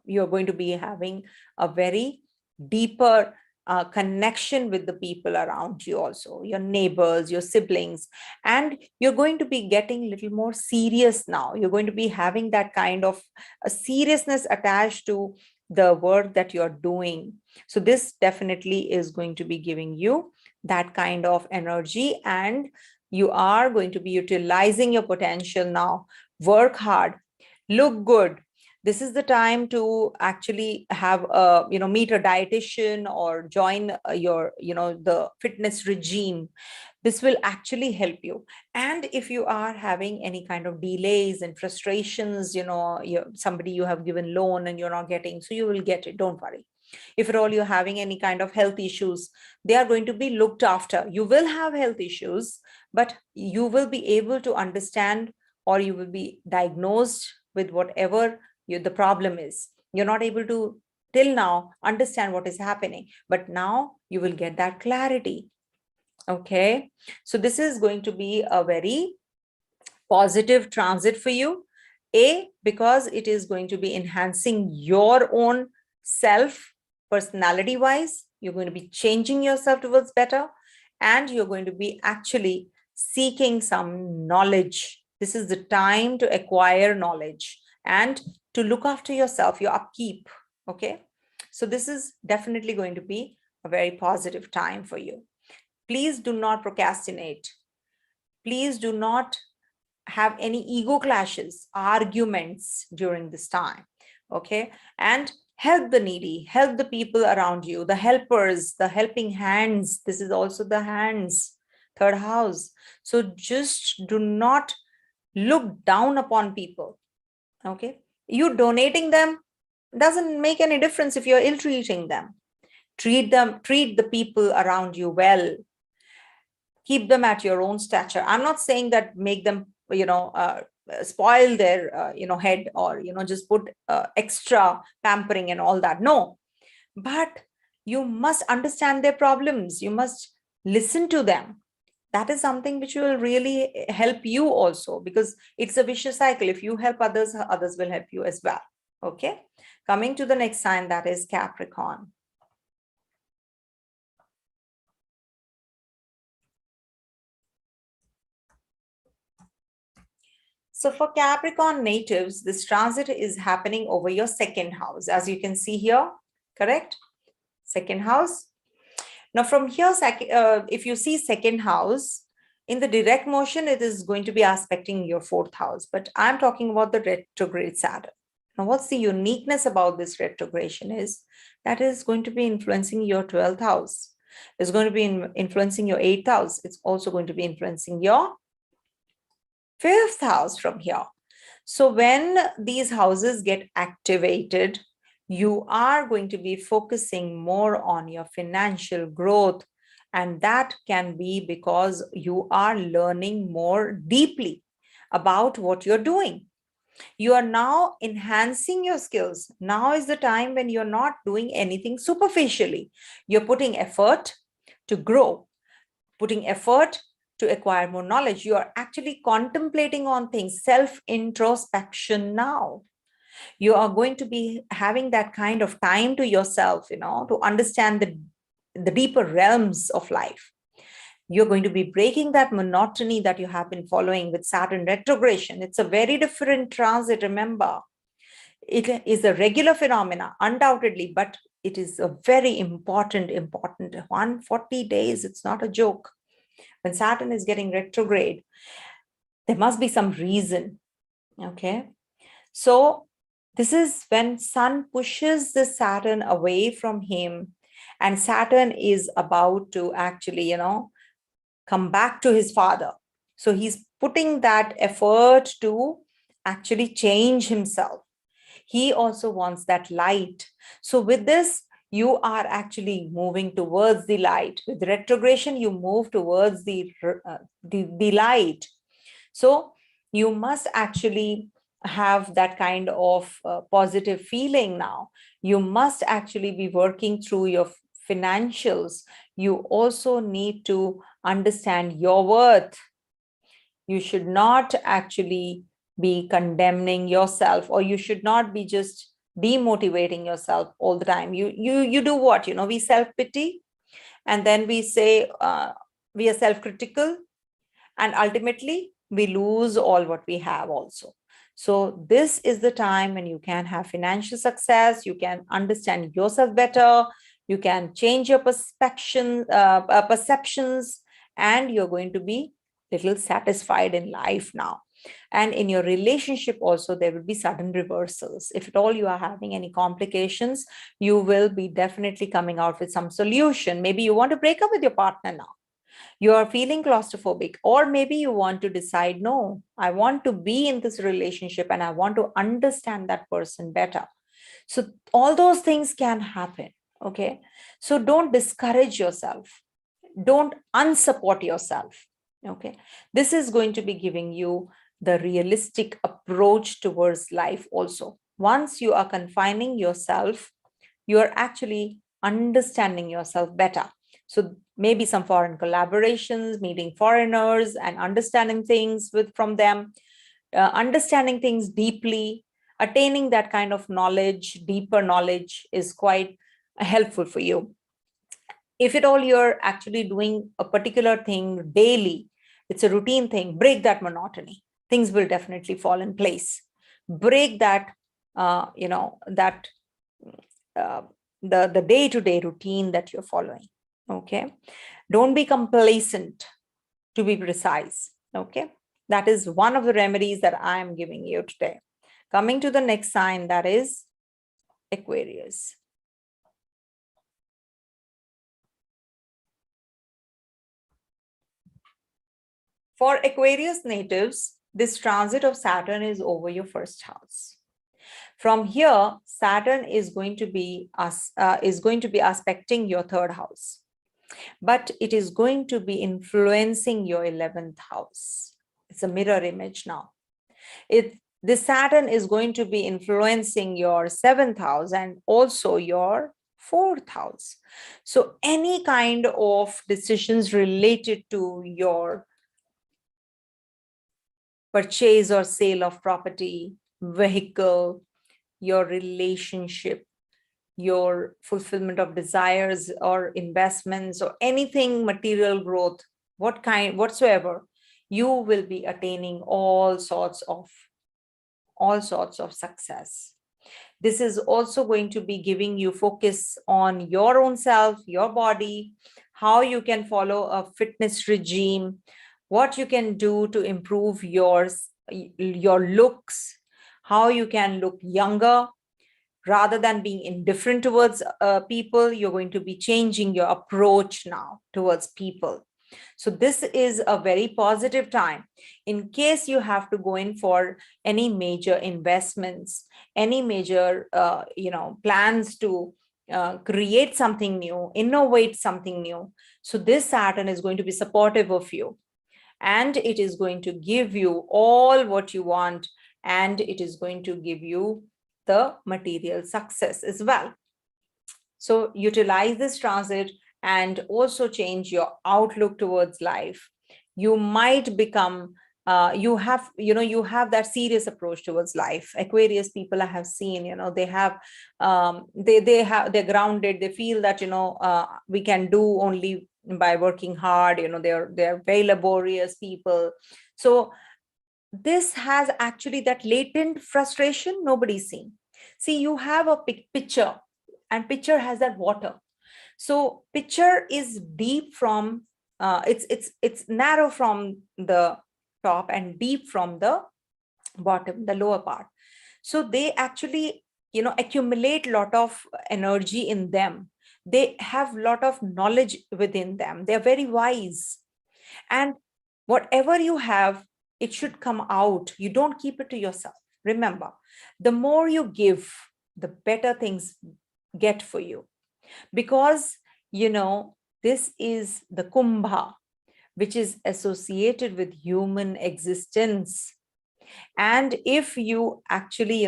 [SPEAKER 1] you're going to be having a very deeper connection with the people around you, also your neighbors, your siblings. And you're going to be getting a little more serious now. You're going to be having that kind of a seriousness attached to the work that you're doing. So this definitely is going to be giving you that kind of energy, and you are going to be utilizing your potential now. Work hard, look good. This is the time to actually have a, meet a dietitian or join your, the fitness regime. This will actually help you. And if you are having any kind of delays and frustrations, somebody you have given loan and you're not getting, so you will get it, don't worry. If at all you're having any kind of health issues, they are going to be looked after. You will have health issues, but you will be able to understand, or you will be diagnosed with whatever the problem is. You're not able to till now understand what is happening, but now you will get that clarity. Okay, so this is going to be a very positive transit for you. Because it is going to be enhancing your own self, personality wise. You're going to be changing yourself towards better, and you're going to be actually seeking some knowledge. This is the time to acquire knowledge and to look after yourself, your upkeep. Okay, so this is definitely going to be a very positive time for you. Please do not procrastinate. Please do not have any ego clashes, arguments during this time. Okay, and help the needy, help the people around you, the helpers, the helping hands. This is also the hands, third house. So just do not look down upon people. Okay, you donating them doesn't make any difference if you're ill-treating them. Treat the people around you well. Keep them at your own stature. I'm not saying that make them, spoil their, head, or, just put extra pampering and all that. No, but you must understand their problems. You must listen to them. That is something which will really help you also, because it's a vicious cycle. If you help others, others will help you as well. Okay, coming to the next sign, that is Capricorn. So for Capricorn natives, this transit is happening over your second house, as you can see here, correct? Second house. Now from here, if you see second house, in the direct motion, it is going to be aspecting your fourth house, but I'm talking about the retrograde Saturn. Now what's the uniqueness about this retrogression is that is going to be influencing your 12th house. It's going to be influencing your 8th house. It's also going to be influencing your 5th house from here. So when these houses get activated, you are going to be focusing more on your financial growth. And that can be because you are learning more deeply about what you're doing. You are now enhancing your skills. Now is the time when you're not doing anything superficially. You're putting effort to grow, putting effort to acquire more knowledge. You are actually contemplating on things, self-introspection now. You are going to be having that kind of time to yourself, to understand the deeper realms of life. You're going to be breaking that monotony that you have been following with Saturn retrogression. It's a very different transit, remember. It is a regular phenomena, undoubtedly, but it is a very important 140 days. It's not a joke. When Saturn is getting retrograde, there must be some reason. Okay. So this is when Sun pushes the Saturn away from him, and Saturn is about to actually, come back to his father. So he's putting that effort to actually change himself. He also wants that light. So with this, you are actually moving towards the light. With retrogression, you move towards the light. So you must actually have that kind of positive feeling now. You must actually be working through your financials. You also need to understand your worth. You should not actually be condemning yourself, or you should not be just demotivating yourself all the time. You do what? We self-pity, and then we say we are self-critical, and ultimately we lose all what we have also. So this is the time when you can have financial success, you can understand yourself better, you can change your perceptions, and you're going to be little satisfied in life now. And in your relationship also, there will be sudden reversals. If at all you are having any complications, you will be definitely coming out with some solution. Maybe you want to break up with your partner now. You are feeling claustrophobic, or maybe you want to decide, no, I want to be in this relationship and I want to understand that person better. So all those things can happen. Okay. So don't discourage yourself. Don't unsupport yourself. Okay. This is going to be giving you the realistic approach towards life also. Once you are confining yourself, you are actually understanding yourself better. So maybe some foreign collaborations, meeting foreigners and understanding things from them, understanding things deeply, attaining that kind of knowledge, deeper knowledge is quite helpful for you. If at all you're actually doing a particular thing daily, it's a routine thing, break that monotony. Things will definitely fall in place. Break that, that the day-to-day routine that you're following. Okay. Don't be complacent, to be precise. Okay. That is one of the remedies that I am giving you today. Coming to the next sign, that is Aquarius. For Aquarius natives, this transit of Saturn is over your first house. From here, Saturn is going to be aspecting your third house, but it is going to be influencing your 11th house. It's a mirror image now. This Saturn is going to be influencing your 7th house and also your 4th house. So any kind of decisions related to your purchase or sale of property, vehicle, your relationship, your fulfillment of desires or investments, or anything material growth, whatsoever, you will be attaining all sorts of success. This is also going to be giving you focus on your own self, your body, how you can follow a fitness regime, what you can do to improve your looks, how you can look younger. Rather than being indifferent towards people, you're going to be changing your approach now towards people. So this is a very positive time. In case you have to go in for any major investments, any major plans to create something new, innovate something new. So this Saturn is going to be supportive of you, and it is going to give you all what you want, and it is going to give you the material success as well. So utilize this transit and also change your outlook towards life. You might become you have that serious approach towards life. Aquarius people I have seen, they have they're grounded. They feel that we can do only by working hard. They're very laborious people. So this has actually that latent frustration nobody's seen. See, you have a pitcher, and pitcher has that water. So pitcher is deep from it's narrow from the top and deep from the bottom, the lower part. So they actually accumulate a lot of energy in them. They have a lot of knowledge within them. They're very wise, and whatever you have, it should come out. You don't keep it to yourself. Remember, the more you give, the better things get for you. because, this is the Kumbha, which is associated with human existence. And if you actually,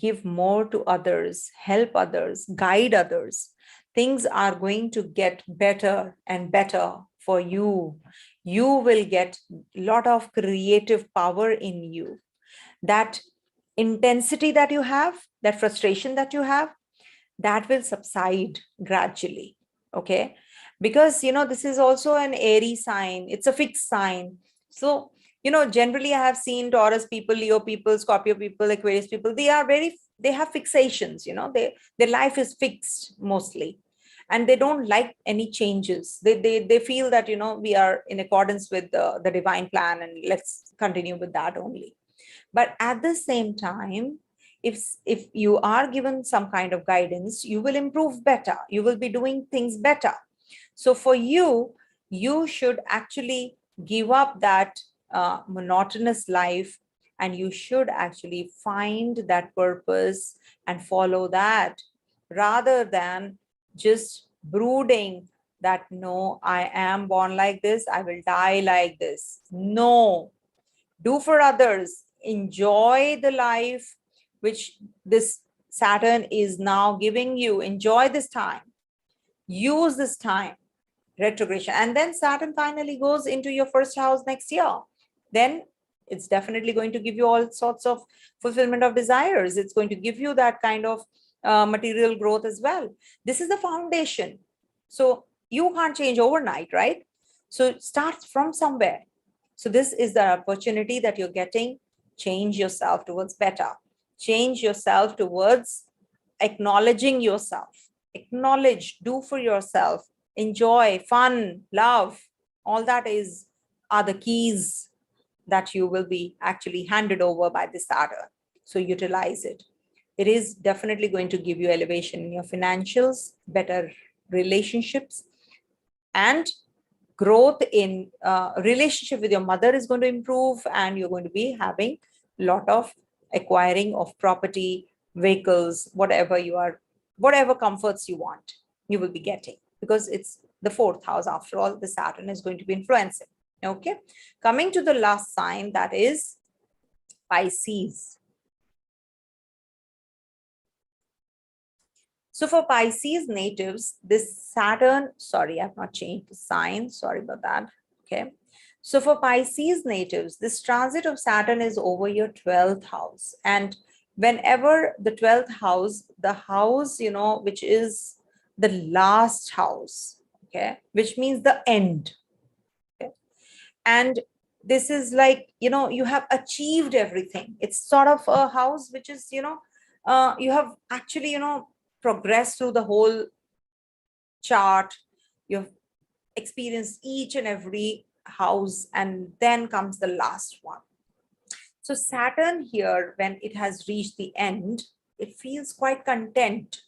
[SPEAKER 1] give more to others, help others, guide others, things are going to get better and better for you. You will get a lot of creative power in you. That intensity that you have, that frustration that you have, that will subside gradually. Okay. Because, this is also an Aries sign, it's a fixed sign. So, generally I have seen Taurus people, Leo people, Scorpio people, Aquarius people, they have fixations, their life is fixed mostly. And they don't like any changes. They feel that, we are in accordance with the divine plan, and let's continue with that only. But at the same time, if you are given some kind of guidance, you will improve better, you will be doing things better. So for you, you should actually give up that monotonous life, and you should actually find that purpose and follow that, rather than just brooding that, no, I am born like this, I will die like this. No, do for others, enjoy the life which this Saturn is now giving you. Enjoy this time, use this time, retrogression. And then Saturn finally goes into your first house next year. Then it's definitely going to give you all sorts of fulfillment of desires. It's going to give you that kind of material growth as well. This is the foundation. So you can't change overnight, right? So start from somewhere. So this is the opportunity that you're getting. Change yourself towards better. Change yourself towards acknowledging yourself. Acknowledge, do for yourself, enjoy, fun, love. All that are the keys that you will be actually handed over by the Saturn. So utilize it. It is definitely going to give you elevation in your financials, better relationships, and growth in relationship with your mother is going to improve, and you're going to be having a lot of acquiring of property, vehicles, whatever comforts you want, you will be getting, because it's the fourth house. After all, the Saturn is going to be influencing. Okay. Coming to the last sign, that is Pisces. So for Pisces natives, this Saturn, sorry, I've not changed the sign. Sorry about that. Okay. So for Pisces natives, this transit of Saturn is over your 12th house. And whenever the 12th house, the house, which is the last house, okay, which means the end. Okay. And this is like, you have achieved everything. It's sort of a house which is, you have actually, progressed through the whole chart. You've experienced each and every house, and then comes the last one. So Saturn here, when it has reached the end, it feels quite content.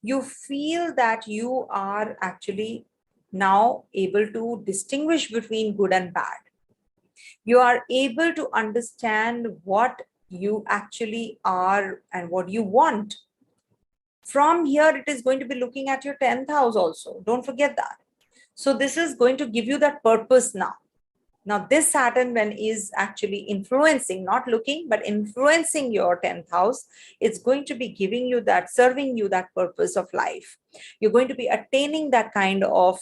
[SPEAKER 1] You feel that you are actually now able to distinguish between good and bad. You are able to understand what you actually are and what you want. From here, it is going to be looking at your 10th house also. Don't forget that. So this is going to give you that purpose now. Now, this Saturn, when is actually influencing, not looking, but influencing your 10th house, it's going to be giving you that, serving you that purpose of life. You're going to be attaining that kind of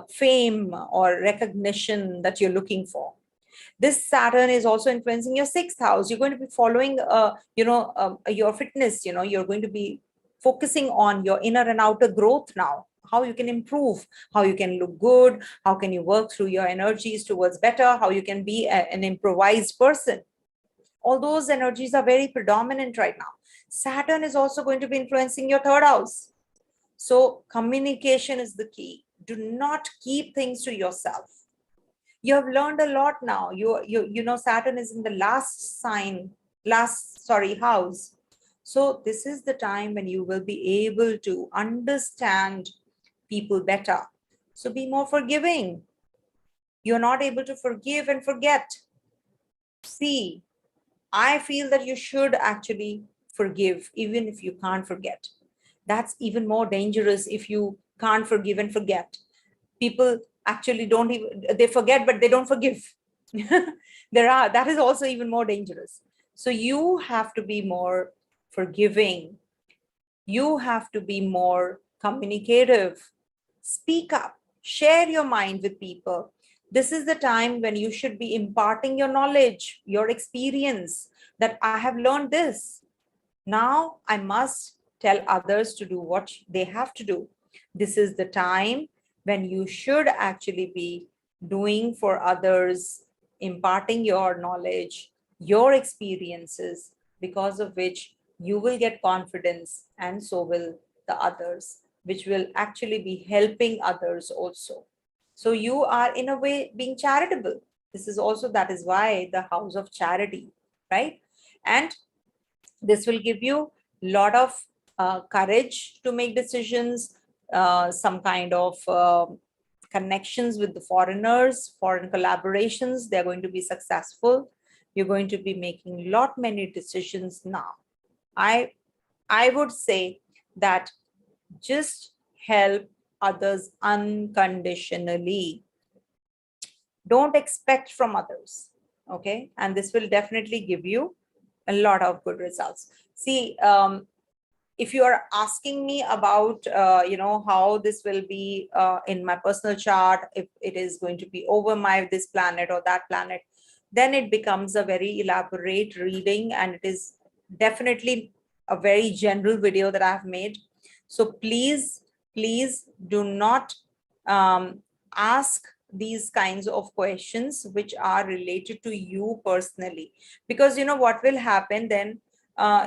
[SPEAKER 1] fame or recognition that you're looking for. This Saturn is also influencing your 6th house. You're going to be following, your fitness. You're going to be focusing on your inner and outer growth now, how you can improve, how you can look good, how can you work through your energies towards better, how you can be an improvised person. All those energies are very predominant right now. Saturn is also going to be influencing your 3rd house. So communication is the key. Do not keep things to yourself. You have learned a lot now. Saturn is in the house. So this is the time when you will be able to understand people better. So be more forgiving. You're not able to forgive and forget. See, I feel that you should actually forgive, even if you can't forget. That's even more dangerous if you can't forgive and forget. People actually don't even, they forget, but they don't forgive. That is also even more dangerous. So you have to be more forgiving. You have to be more communicative. Speak up, share your mind with people. This is the time when you should be imparting your knowledge, your experience, that I have learned this. Now I must tell others to do what they have to do. This is the time when you should actually be doing for others, imparting your knowledge, your experiences, because of which you will get confidence, and so will the others, which will actually be helping others also. So you are in a way being charitable. This is also, that is why the house of charity, right? And this will give you a lot of courage to make decisions, some kind of connections with the foreigners, foreign collaborations. They're going to be successful. You're going to be making many decisions now. I would say that just help others unconditionally. Don't expect from others. Okay. And this will definitely give you a lot of good results. See, if you are asking me about, how this will be in my personal chart, if it is going to be over this planet or that planet, then it becomes a very elaborate reading, and it is definitely a very general video that I have made. So please do not ask these kinds of questions which are related to you personally, because what will happen then,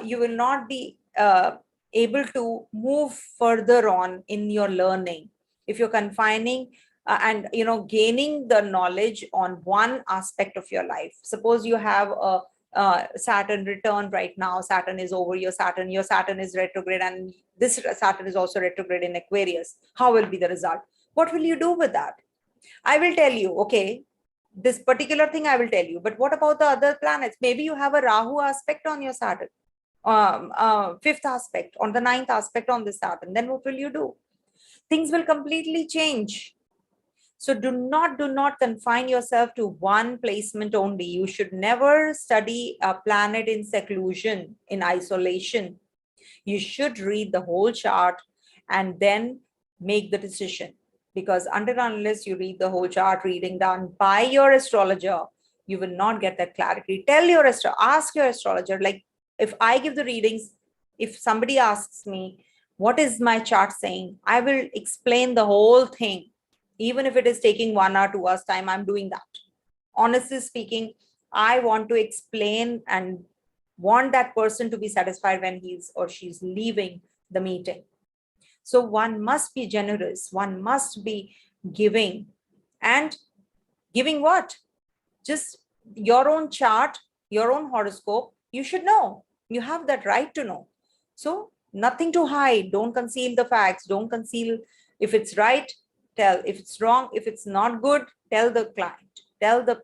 [SPEAKER 1] you will not be able to move further on in your learning if you're confining and gaining the knowledge on one aspect of your life. Suppose you have a Saturn return right now. Saturn is over your Saturn is retrograde, and this Saturn is also retrograde in Aquarius. How will be the result? What will you do with that? I will tell you, okay, this particular thing I will tell you, but what about the other planets? Maybe you have a Rahu aspect on your Saturn, fifth aspect, on the ninth aspect on this Saturn. Then what will you do? Things will completely change. So do not confine yourself to one placement only. You should never study a planet in seclusion, in isolation. You should read the whole chart and then make the decision. Because until and unless you read the whole chart reading done by your astrologer, you will not get that clarity. Ask your astrologer. Like, if I give the readings, if somebody asks me, what is my chart saying? I will explain the whole thing. Even if it is taking 1 hour, 2 hours time, I'm doing that. Honestly speaking, I want to explain and want that person to be satisfied when he's or she's leaving the meeting. So one must be generous. One must be giving. And giving what? Just your own chart, your own horoscope. You should know. You have that right to know. So nothing to hide. Don't conceal the facts. Don't conceal. If it's right, tell. If it's wrong, if it's not good, tell the client. Tell the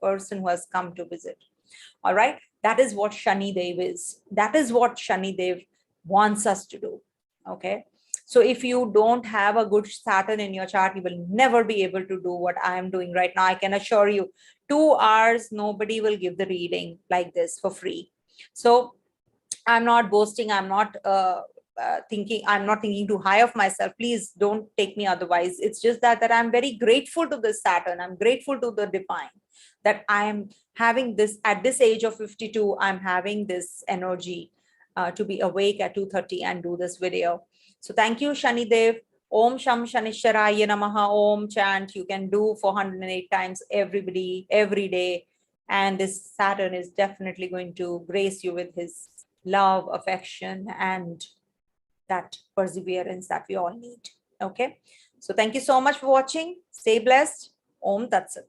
[SPEAKER 1] person who has come to visit. All right. That is what ShaniDev is. That is what ShaniDev wants us to do. Okay. So if you don't have a good Saturn in your chart, you will never be able to do what I am doing right now. I can assure you, 2 hours, nobody will give the reading like this for free. So I'm not boasting. I'm not thinking too high of myself. Please don't take me otherwise. It's just that I'm very grateful to this Saturn. I'm grateful to the divine that I am having this at this age of 52. I'm having this energy to be awake at 2:30 and do this video. So thank you, ShaniDev. Om Sham Shanishwaraya Namaha. Om chant. You can do 408 times every day. And this Saturn is definitely going to grace you with his love, affection, and that perseverance that we all need. Okay. So thank you so much for watching. Stay blessed. Om Tat Sat.